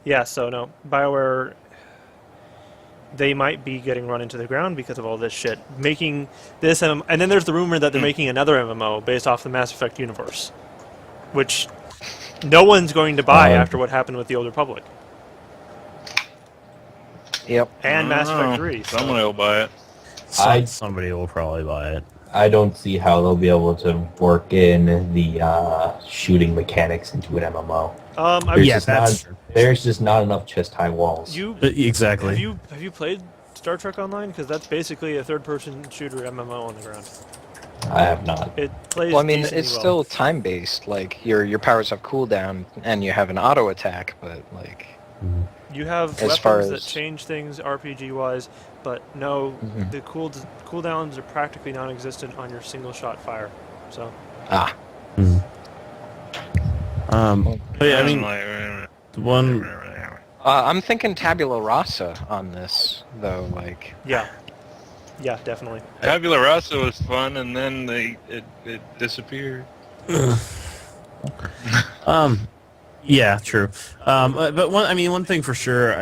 yeah. So no, BioWare. They might be getting run into the ground because of all this shit. Making this, and then there's the rumor that they're making another MMO based off the Mass Effect universe, which no one's going to buy after what happened with the Old Republic
Yep.
and Mass Effect 3. so-
Someone will buy it.
Somebody will probably buy it.
I don't see how they'll be able to work in the shooting mechanics into an MMO. There's
Yeah,
just
that's
not, there's just not enough chest-high walls.
exactly.
Have you played Star Trek Online? Because that's basically a third-person shooter MMO on the ground.
I have not.
It plays.
Well, I mean,
decently
it's
well.
still time-based. Like, your powers have cooldown, and you have an auto attack, but, like...
You have
as far
weapons that
as-
change things RPG-wise, but no,
Mhm.
the cooldowns are practically non-existent on your single-shot fire. So
Ah.
But yeah, I mean, one.
I'm thinking tabula rasa on this, though, like...
yeah, definitely.
Tabula Rasa was fun, and then it disappeared.
Yeah, true. But one thing for sure,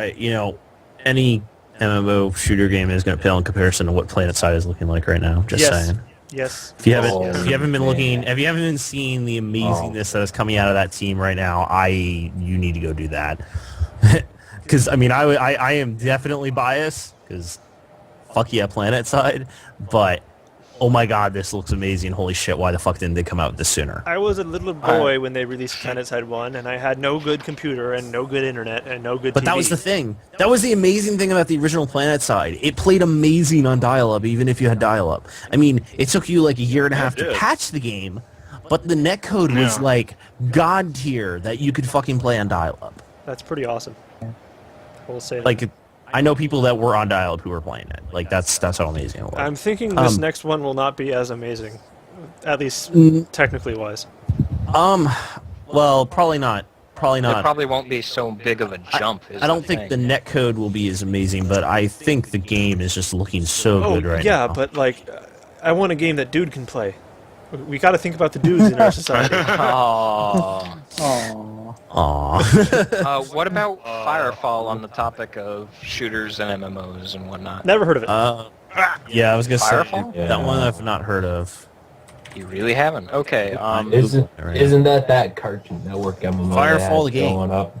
any MMO shooter game is going to pale in comparison to what PlanetSide is looking like right now. Just
Yes.
saying.
Yes.
If you haven't,
Oh,
if you haven't been looking,
man.
if you haven't been seeing the amazingness that is coming out of that team right now, you need to go do that. Because I mean, I am definitely biased because fuck yeah, PlanetSide, but oh my god, this looks amazing. Holy shit, why the fuck didn't they come out with this sooner?
I was a little boy when they released PlanetSide 1, and I had no good computer and no good internet and no good
But
TV.
that was the thing. That was the amazing thing about the original PlanetSide. It played amazing on dial-up, even if you had dial-up. I mean, it took you like a year and a half
it
to
did.
patch the game, but the netcode was
Yeah.
like god tier that you could fucking play on dial-up.
That's pretty awesome. We'll say that.
Like, I know people that were on dial-up who were playing it. Like, that's how amazing it was.
I'm thinking this
Um,
next one will not be as amazing, at least technically wise.
Well, probably not. Probably
It
not.
probably won't be so big of a jump.
I don't think the netcode will be as amazing, but I think the game is just looking so
Oh
good right
yeah,
now.
but like, I want a game that dude can play. We got to think about the dudes in our society.
Oh.
Aw.
What about Firefall on the topic of shooters and MMOs and whatnot?
Never heard of it.
Yeah, I was gonna say
Firefall?
that one I've not heard of.
You really haven't? Okay.
Isn't that Cartoon Network MMO
Firefall the
they
game.
had going up?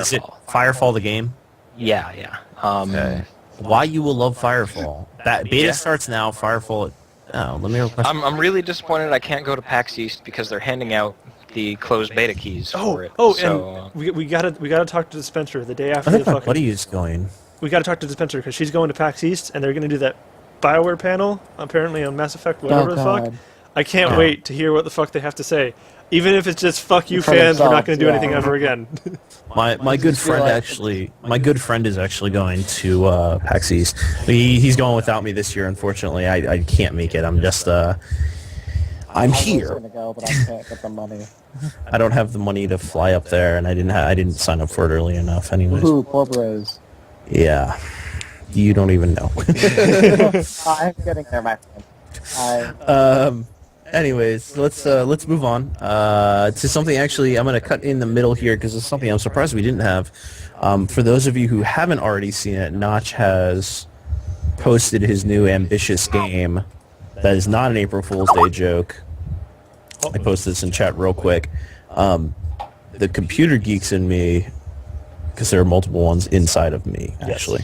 Is it
Firefall.
Firefall the game?
Yeah.
Okay. Why you will love Firefall? That beta
Yeah.
starts now. Firefall. Oh, let me request.
I'm really disappointed I can't go to PAX East because they're handing out the closed beta keys for it.
And we gotta talk to Spencer the day after
I
the
think my
fucking.
buddy is going.
We gotta talk to Spencer because she's going to PAX East and they're gonna do that BioWare panel apparently on Mass Effect whatever the fuck.
God.
I can't wait to hear what the fuck they have to say. Even if it's just fuck you
For
fans, we're not
themselves,
gonna do anything
yeah.
ever again.
My good
just feel
friend
like-
actually. My good friend is actually going to PAX East. He's going without me this year. Unfortunately, I can't make it. I'm just I'm
I was
here.
gonna go, but I can't get the money.
I don't have the money to fly up there, and I didn't sign up for it early enough. Anyways,
Ooh, poor bros.
yeah, you don't even know.
I'm getting there, my friend.
Anyways, let's move on to something. Actually, I'm gonna cut in the middle here because it's something I'm surprised we didn't have. For those of you who haven't already seen it, Notch has posted his new ambitious game. That is not an April Fool's Day joke. I posted this in chat real quick. The computer geeks in me, because there are multiple ones inside of me, actually.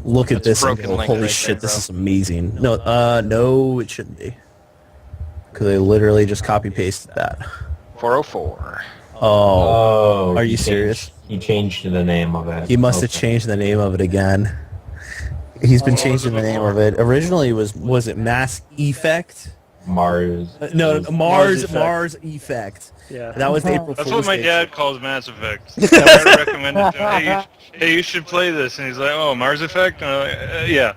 Look at this and
broken
go,
link
holy
right
shit,
there,
this
bro.
is amazing. No, it shouldn't be. Because they literally just copy-pasted that.
404.
Oh, are
he
you
changed-
serious?
He changed the name of it.
He must have
Okay.
changed the name of it again. He's been changing the name of it. Originally, was it Mass Effect?
Mars.
No,
Mars
Mars
Effect.
Effect.
Yeah.
That was the April
That's
Fool's
what my
Day
dad calls Mass Effect. I recommended to him, hey, you should play this. And he's like, oh, Mars Effect? And I'm like, yeah,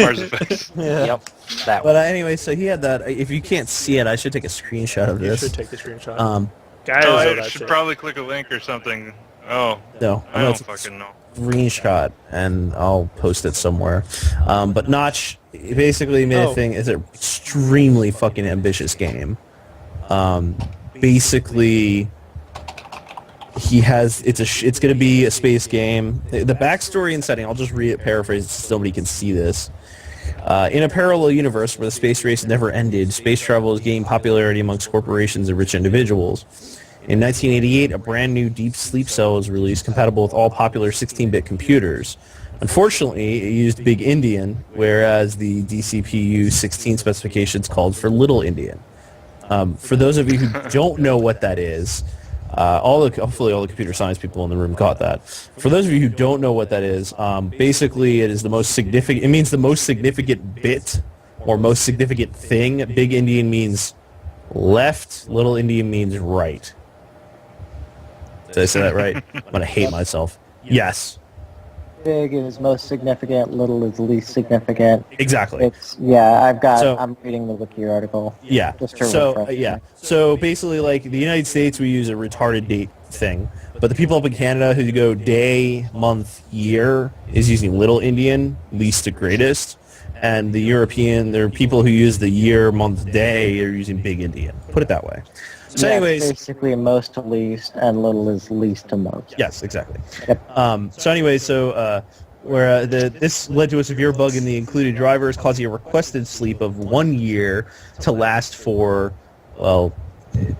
Mars Effect.
Yep. That one.
But anyway, so he had that. If you can't see it, I should take a screenshot of
You
this.
should take the screenshot.
Oh,
Guys, know
I
that
should
shit.
probably click a link or something. Oh,
No,
I
I'm
don't
gonna take
fucking know.
a screenshot and I'll post it somewhere. But Notch basically made a thing. It's an extremely fucking ambitious game. Basically, he has it's going to be a space game. The backstory and setting, I'll just read it, paraphrase, so somebody can see this. In a parallel universe where the space race never ended, space travel has gained popularity amongst corporations and rich individuals. In 1988, a brand new deep sleep cell was released compatible with all popular 16-bit computers. Unfortunately, it used Big Indian, whereas the DCPU 16 specifications called for Little Indian. For those of you who don't know what that is, hopefully all the computer science people in the room got that. For those of you who don't know what that is, basically it is the most significant. It means the most significant bit or most significant thing. Big Indian means left. Little Indian means right. Did I say that right? I'm gonna hate myself. Yes,
Big is most significant, little is least significant.
exactly.
I'm reading the wiki article.
Yeah.
Just to
So
refresh
yeah.
me.
So basically, like the United States, we use a retarded date thing, but the people up in Canada who go day, month, year is using Little Indian, least to greatest, and the European, there are people who use the year, month, day are using Big Indian. Put it that way. So,
Yeah,
anyways,
basically most to least, and little is least to most.
yes, exactly.
Yep.
This led to a severe bug in the included drivers, causing a requested sleep of 1 year to last for, well,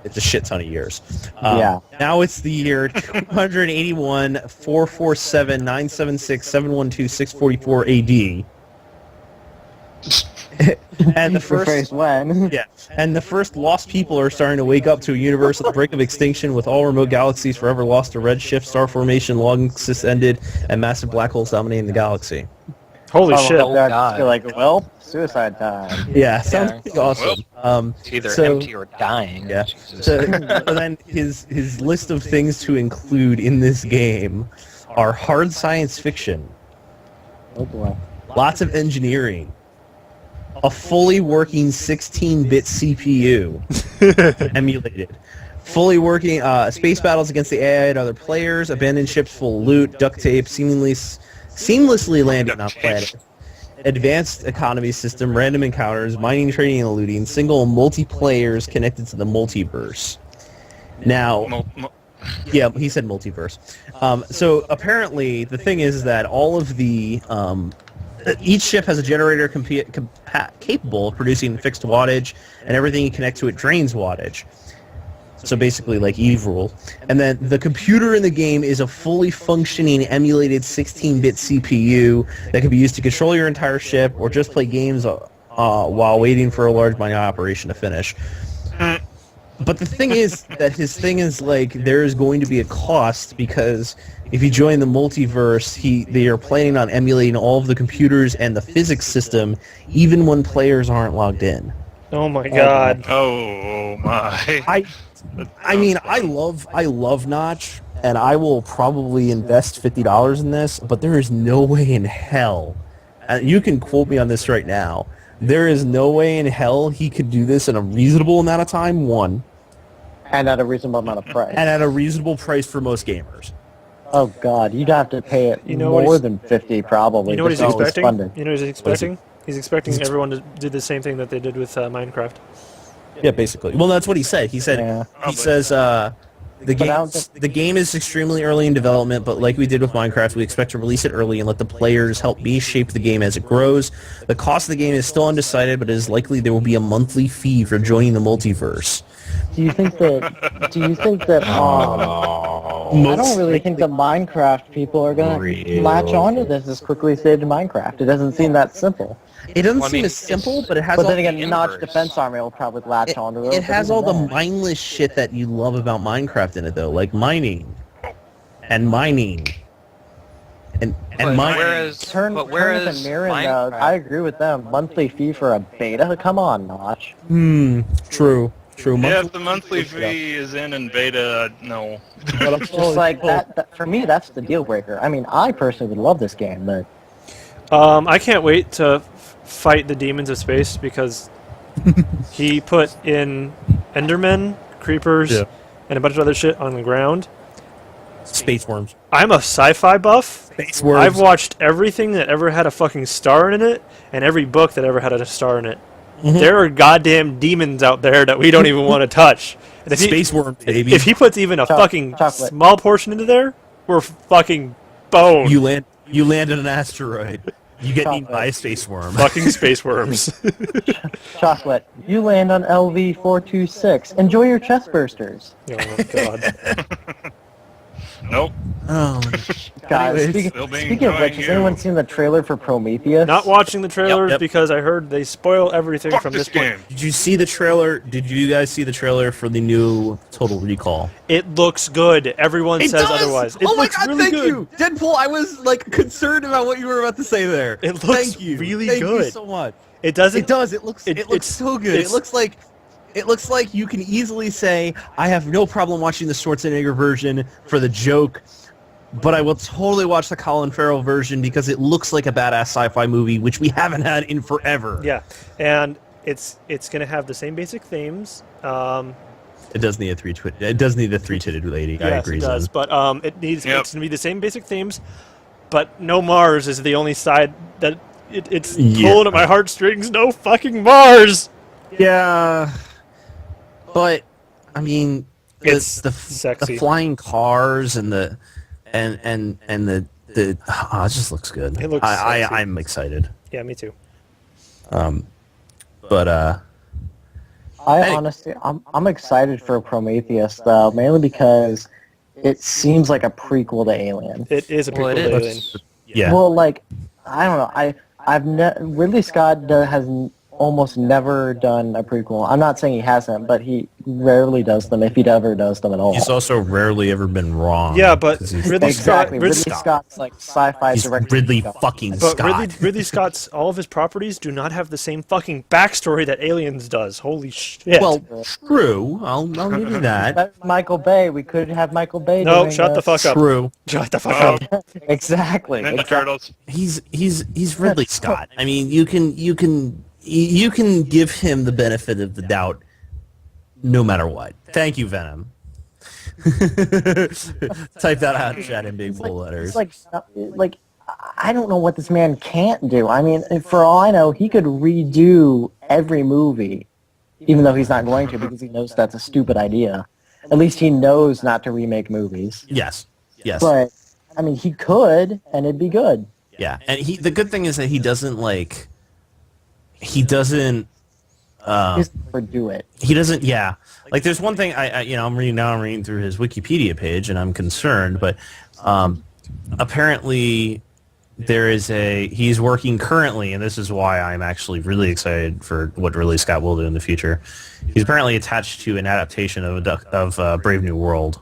it's a shit ton of years.
Yeah.
Now it's the year 281 447 976 712 644 AD. And the
Rephrase
first
when.
yeah, and the first lost people are starting to wake up to a universe at the brink of extinction, with all remote galaxies forever lost to redshift, star formation, long existence ended, and massive black holes dominating the galaxy.
Holy
Follow
shit.
up that,
God.
you're like, well, suicide time.
Yeah, sounds
Yeah.
pretty awesome.
It's either
so-
empty or dying.
Yeah.
Jesus.
So then his list of things to include in this game are hard science fiction,
Oh boy.
lots of engineering, a fully working 16-bit CPU emulated, fully working space battles against the AI and other players, abandoned ships full of loot, duct tape, seamlessly landing on planet. advanced economy system, random encounters, mining, trading, and looting, single multiplayers connected to the multiverse. Now, yeah, he said multiverse. So apparently, the thing is that all of the each ship has a generator capable of producing fixed wattage, and everything you connect to it drains wattage. So basically, like Eve rule. And then the computer in the game is a fully functioning, emulated 16-bit CPU that can be used to control your entire ship or just play games while waiting for a large mining operation to finish. But the thing is that his thing is like there is going to be a cost because if you join the multiverse, they are planning on emulating all of the computers and the physics system, even when players aren't logged in.
Oh my god.
Oh my.
I mean, I love Notch, and I will probably invest $50 in this, but there is no way in hell, and you can quote me on this right now, there is no way in hell he could do this in a reasonable amount of time, one.
And at a reasonable amount of price.
And at a reasonable price for most gamers.
Oh god, you'd have to pay it
You know what
more
he's-
than 50 probably.
You know what he's
just so it's
expecting?
funded.
You know what he's expecting? He's expecting everyone to do the same thing that they did with Minecraft.
Yeah, basically. Well, that's what he said. He said
Yeah.
he says the game is extremely early in development, but like we did with Minecraft, we expect to release it early and let the players help me shape the game as it grows. The cost of the game is still undecided, but it is likely there will be a monthly fee for joining the multiverse.
Do you think that I don't really think the Minecraft people are going to latch onto this as quickly as they did Minecraft. It doesn't seem that simple.
It doesn't
Well, I
seem
mean,
as simple, but it has
But
all
then again,
the
Notch
inverse.
Defense Army will probably latch onto it.
it has
but
all the
even then.
mindless shit that you love about Minecraft in it, though, like mining and mining and
But
mining.
whereas,
Turn
but
with
whereas
the Mirren,
Minecraft,
I agree with them. Monthly fee for a beta? Come on, Notch.
True.
Yeah, if the monthly fee is in beta, no.
It's just like that. For me, that's the deal breaker. I mean, I personally would love this game, but
I can't wait to fight the demons of space because he put in Endermen, creepers,
Yeah.
and a bunch of other shit on the ground.
Space worms.
I'm a sci-fi buff.
Space worms.
I've watched everything that ever had a fucking star in it, and every book that ever had a star in it. There are goddamn demons out there that we don't even want to touch. And if
Space worm, baby.
if he puts even a fucking
chocolate.
small portion into there, we're fucking boned.
You land on an asteroid. You get eaten
Chocolate.
by a space worm.
Fucking space worms.
Chocolate, you land on LV-426. Enjoy your chest bursters.
Oh god.
Nope.
Oh,
Guys,
Anyways,
still being
speaking of which, has
annoying
anyone
you.
seen the trailer for Prometheus?
Not watching the trailers
Yep.
because I heard they spoil everything
Fuck
from
this
this point.
game.
did you see the trailer? Did you guys see the trailer for the new Total Recall?
It looks good. Everyone says otherwise. It
Oh my
looks
god,
really
thank
good.
you, Deadpool. I was like concerned about what you were about to say there.
It looks
thank you.
really
Thank you
good.
so much.
It doesn't.
It does. It looks
it's-
so good.
it's-
It looks like you can easily say, I have no problem watching the Schwarzenegger version for the joke, but I will totally watch the Colin Farrell version because it looks like a badass sci-fi movie, which we haven't had in forever.
Yeah, and it's gonna have the same basic themes.
It does need a three-titted lady. I
Yes,
agree.
it does.
Zen.
But it's
Yep.
gonna be the same basic themes, but no Mars is the only side that it's
Yeah.
pulling at my heartstrings. No fucking Mars.
Yeah, but I mean,
It's
the
sexy.
flying cars and the it just looks good.
It looks sexy.
I'm excited.
Yeah, me too.
But
Honestly, I'm excited for Prometheus though, mainly because it seems like a prequel to Alien.
It is a prequel
Well, it
to
is.
Alien.
yeah.
Well, like I don't know. Ridley Scott has almost never done a prequel. I'm not saying he hasn't, but he rarely does them, if he ever does them at all.
He's also rarely ever been wrong.
Yeah, but
'cause he's-
Ridley
Exactly.
Scott.
Ridley Scott's like sci-fi
he's
director.
Ridley fucking
But
Scott.
Ridley Scott's all of his properties do not have the same fucking backstory that Aliens does. Holy shit!
Well, true. I'll give you that.
That's Michael Bay. We could have Michael Bay.
no,
doing
shut the fuck up.
True.
Shut the fuck
Oh,
up.
Exactly.
Ninja Turtles.
He's Ridley Scott. I mean, you can give him the benefit of the doubt, no matter what. Thank you, Venom. Type that out in chat in big bold letters.
It's like I don't know what this man can't do. I mean, for all I know, he could redo every movie, even though he's not going to because he knows that's a stupid idea. At least he knows not to remake movies.
Yes.
But, I mean, he could, and it'd be good.
Yeah, and the good thing is that he doesn't he doesn't
overdo it.
He doesn't. Yeah, like there's one thing I'm reading through his Wikipedia page, and I'm concerned, but apparently he's working currently, and this is why I'm actually really excited for what Ridley Scott will do in the future. He's apparently attached to an adaptation of Brave New World.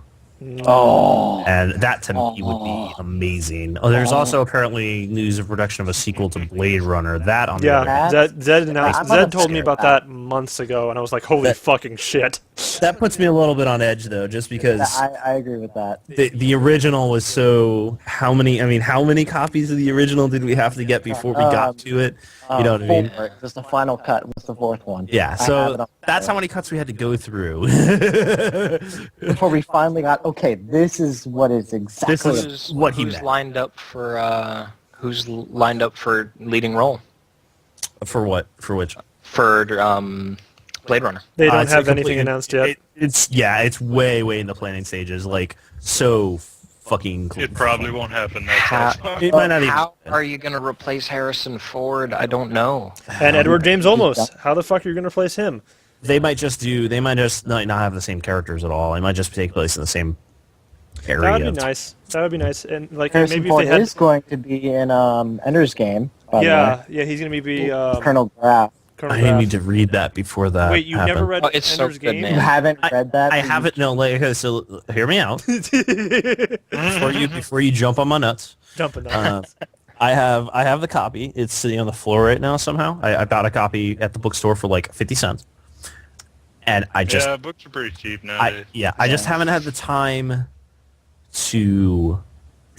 Oh.
And that to me would be amazing. Oh, there's also apparently news of production of a sequel to Blade Runner. That on the other hand,
Zed told me about that months ago, and I was like, holy fucking shit.
that puts me a little bit on edge though, just because
I agree with that.
the original was so. How many copies of the original did we have to get before we got to it? You know what I mean?
Just the final cut was the fourth one.
Yeah, so that's how many cuts we had to go through
before we finally got, okay, this is what is exactly
what he
who's
meant.
lined up for leading role
For what? For which?
for Blade Runner.
They don't
It's
have
a
anything
completely-
announced yet.
It's way in the planning stages. Like so fucking.
It probably won't happen. That's all.
It might not even.
How are you going to replace Harrison Ford? I don't know.
And Edward James Olmos. How the fuck are you going to replace him?
They might just not have the same characters at all. It might just take place in the same area.
That would be nice. That would be nice. And like
Harrison
maybe
Ford
if they had,
is going to be in Ender's Game. By the way.
yeah, he's going to be
Colonel Graff.
Colonel
I
Graff.
need to read that before that.
Wait, you
happened.
never read
Oh, it's so
Ender's
good,
Game?
man.
You haven't read that?
I haven't. No, like, okay, so hear me out before you jump on my nuts.
Jumping on.
I have the copy. It's sitting on the floor right now. Somehow I bought a copy at the bookstore for like 50 cents, and I just
Yeah, books are pretty cheap nowadays.
I just haven't had the time to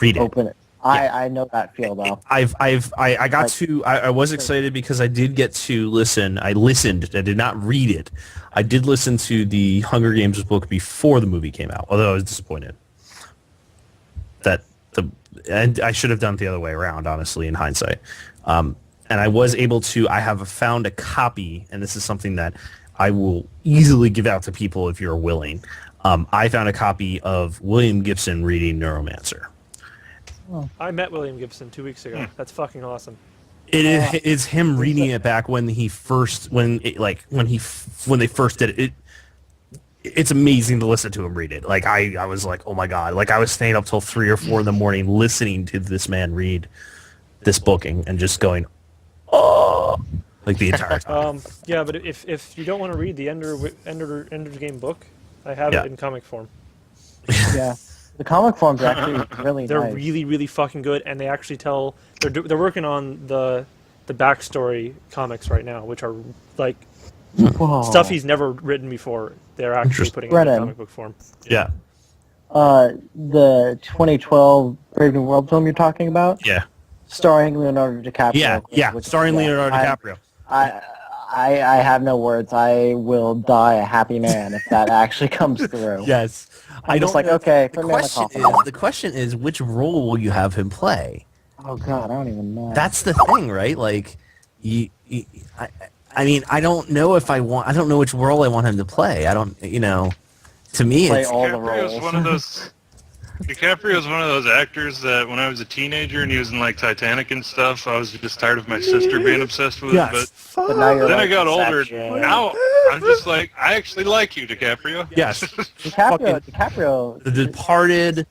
read it.
Open it. I know that feel though.
I was excited because I did get to listen. I listened. I did not read it. I did listen to the Hunger Games book before the movie came out, although I was disappointed. And I should have done it the other way around, honestly, in hindsight. And I was able to. I have found a copy, and this is something that I will easily give out to people if you're willing. I found a copy of William Gibson reading Neuromancer.
I met William Gibson 2 weeks ago. That's fucking awesome.
It's him reading it back when they first did it. It's amazing to listen to him read it. Like I was like, oh my god! Like I was staying up till 3 or 4 in the morning listening to this man read this book and just going, oh, like the entire time.
Yeah, but if you don't want to read the Ender's Game book, I have
Yeah.
it in comic form.
Yeah. The comic form's actually really
They're
nice.
really, really fucking good, and they actually tell. They're working on the backstory comics right now, which are like
Whoa.
stuff he's never written before. They're actually putting it in
Brennan.
comic book form.
Yeah,
The 2012 Brave New World film you're talking about,
yeah,
starring Leonardo DiCaprio.
yeah. Starring Leonardo DiCaprio.
I have no words. I will die a happy man if that actually comes through.
Yes,
I'm just like,
know.
okay,
The
put me on
question question is, which role will you have him play?
Oh god, I don't even know.
That's the thing, right? Like, I mean, I don't know if I don't know which role I want him to play. I don't, to me,
Play
it's
all the
DiCaprio's
roles.
one of those. DiCaprio's one of those actors that when I was a teenager and he was in like Titanic and stuff, I was just tired of my sister being obsessed with
Yes.
it.
But now you're
But then I
like,
got older.
Inception.
Now I'm just like, I actually like you, DiCaprio.
yes.
DiCaprio.
The Departed,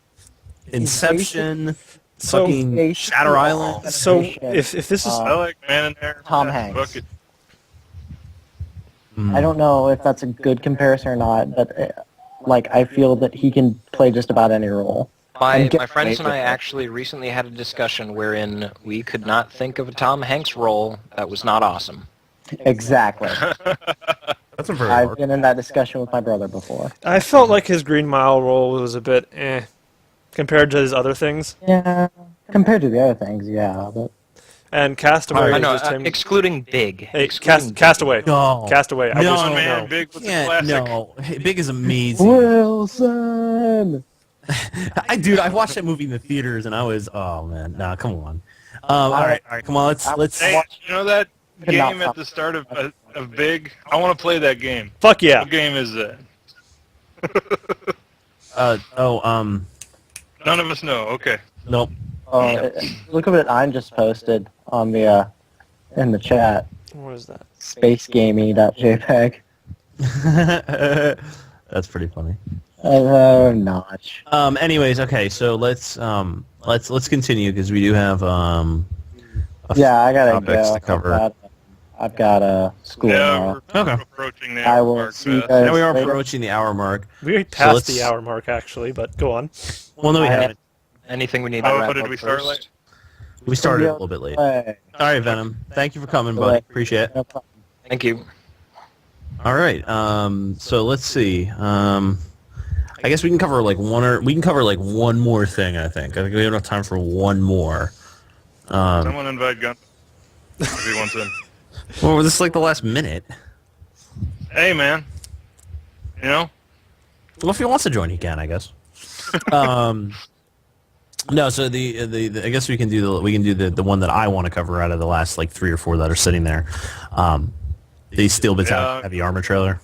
Inception,
So-
fucking Shatter Island.
So if this is
I like Man in There.
Tom Hanks.
Bucket.
I don't know if that's a good comparison or not, but I feel that he can play just about any role.
My
get
friends and I
away with it.
actually recently had a discussion wherein we could not think of a Tom Hanks role that was not awesome.
Exactly.
That's a very
I've
hard.
been in that discussion with my brother before.
I felt like his Green Mile role was a bit compared to his other things.
Yeah, compared to the other things, yeah. But
And Castaway
I
was
know,
just him.
excluding Big.
Hey,
Excluding Big.
Castaway.
No.
Castaway. I
No,
was
Oh man,
no.
Big was a
Yeah,
classic.
no. Hey, Big is amazing.
Wilson.
I watched that movie in the theaters, and I was, oh man, nah, come on. All right, come on, let's.
Hey, you know that
Cannot
game at
stop.
the start of Big? I want to play that game.
Fuck yeah.
What game is that? None of us know. Okay.
Nope.
Look at what I just posted on the in the chat.
What is that?
Spacegamey.jpg.
That's pretty funny.
Notch.
Anyways, okay, so let's continue because we do have
Yeah, I gotta
topics
go.
to cover.
I've got school
Yeah,
tomorrow.
we're
Okay.
approaching the
I
hour
will
mark
see you
fast.
guys
Now we are
later.
approaching the hour mark.
We passed
let's-
the hour mark, actually, but go on.
Well, no, we
I-
haven't.
Anything we need to
Oh,
wrap
but did
up
we start
first?
late?
We started a little bit late. All
Hey,
right, Venom. Thank you for coming, buddy. Appreciate it.
no problem.
Thank you.
All right. So let's see. I guess we can cover like one more thing. I think we have enough time for one more.
Someone invite Gun. If he wants in.
Well, this is like the last minute.
Hey, man. You know?
Well, if he wants to join, he can, I guess. No, so the I guess we can do the one that I want to cover out of the last like 3 or 4 that are sitting there. The Steel Battalion
Yeah.
Heavy Armor trailer.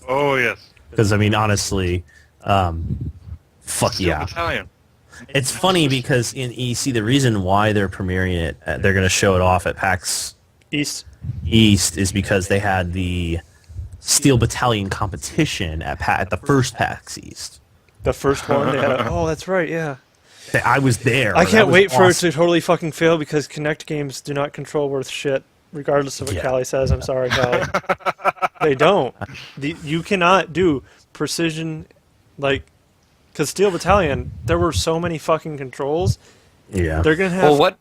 Oh, yes.
Because I mean, honestly, fuck
Steel
yeah.
Battalion.
It's funny because you see the reason why they're premiering it. They're going to show it off at PAX
East.
East is because they had the Steel Battalion competition at the first PAX East.
The first one. They had oh, that's right, yeah.
I was there.
I
That
can't
was
wait for it
awesome.
to totally fucking fail because Kinect games do not control worth shit, regardless of what
Yeah.
Callie says. I'm sorry, Callie. They don't. You cannot do precision, like, because Steel Battalion, there were so many fucking controls.
Yeah.
They're gonna have.
Well, what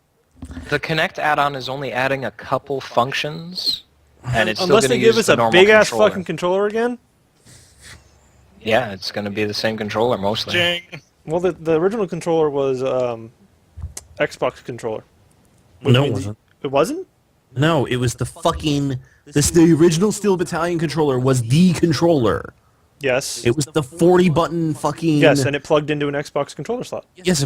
the Kinect add-on is only adding a couple functions, and it's
unless
still
they
going to
give
use
us
the
a
normal
big ass
controller.
fucking controller again.
Yeah, it's going to be the same controller mostly.
Jing.
Well, the original controller was Xbox controller.
No, it wasn't.
It wasn't?
No, it was the fucking. The original Steel Battalion controller was the controller.
Yes.
It was the 40-button fucking.
Yes, and it plugged into an Xbox controller slot.
Yes,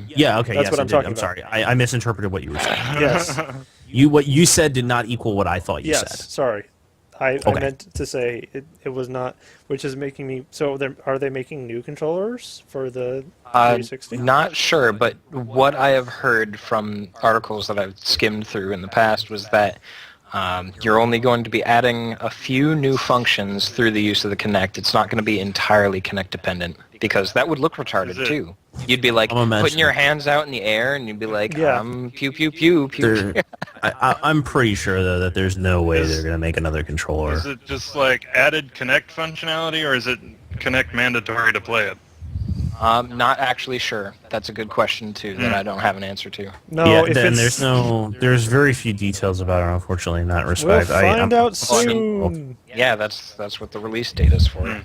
yeah, okay,
That's
yes,
what I'm
it did.
talking
I'm
about.
sorry. I misinterpreted what you were saying.
Yes.
What you said did not equal what I thought you
Yes.
said.
Sorry. I
Okay.
meant to say it was not, which is making me. So are they making new controllers for the 360?
Not sure, but what I have heard from articles that I've skimmed through in the past was that you're only going to be adding a few new functions through the use of the Kinect. It's not going to be entirely Kinect dependent, because that would look retarded
Is it?
too. You'd be like
I'm imagining.
putting your hands out in the air, and you'd be like,
Yeah.
pew pew pew pew.
There- I'm pretw sure though that there's no way they're gonna make another controller.
Is it just like added Connect functionality, or is it Connect mandatory to play it?
Not actually sure. That's a good question too that I don't have an answer to.
No,
Yeah,
if
then
it's,
there's very few details about it, unfortunately, in that
we'll
respect.
find
I'm-
out soon.
Yeah, that's what the release date is for.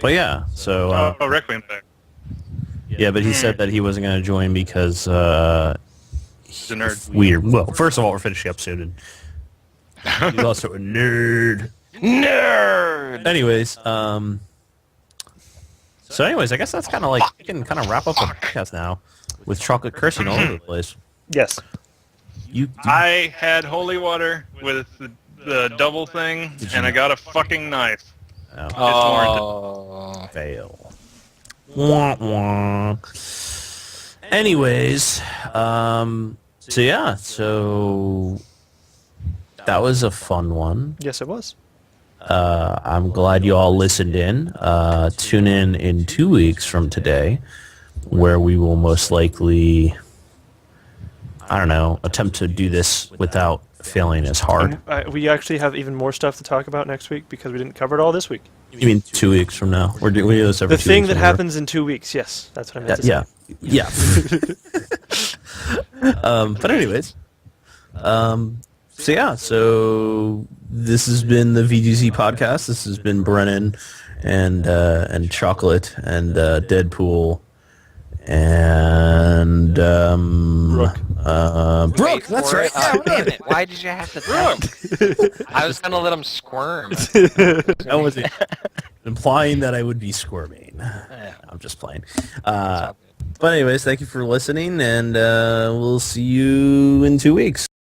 But yeah, so
Oh, Requiem back.
yeah, but he said that he wasn't gonna join because
He's a nerd.
weird. Well, first of all, we're finishing up soon, and he's also a nerd.
Nerd.
Anyways, so anyways, I guess that's kind of like we can kind of wrap up the podcast now with chocolate cursing all over the place.
Yes.
I had holy water with the double thing, and I got a fucking knife.
Oh.
Fail. Wah, wah. Anyways, so yeah, so that was a fun one.
Yes, it was.
I'm glad you all listened in. Tune in 2 weeks from today, where we will most likely, I don't know, attempt to do this without failing as hard.
We actually have even more stuff to talk about next week because we didn't cover it all this week.
You mean 2 weeks from now? We do this every
The
2
thing
weeks,
that
remember?
happens in 2 weeks. Yes, that's what I meant to say.
Yeah. But anyways, so yeah, so this has been the VGZ Podcast. This has been Brennan and Chocolate and Deadpool and
Rook.
Brooke. That's right.
Oh, damn it. Why did you have to tell him? I was going to let him squirm.
That was it. implying that I would be squirming.
Yeah.
I'm just playing. But anyways, thank you for listening, and we'll see you in 2 weeks.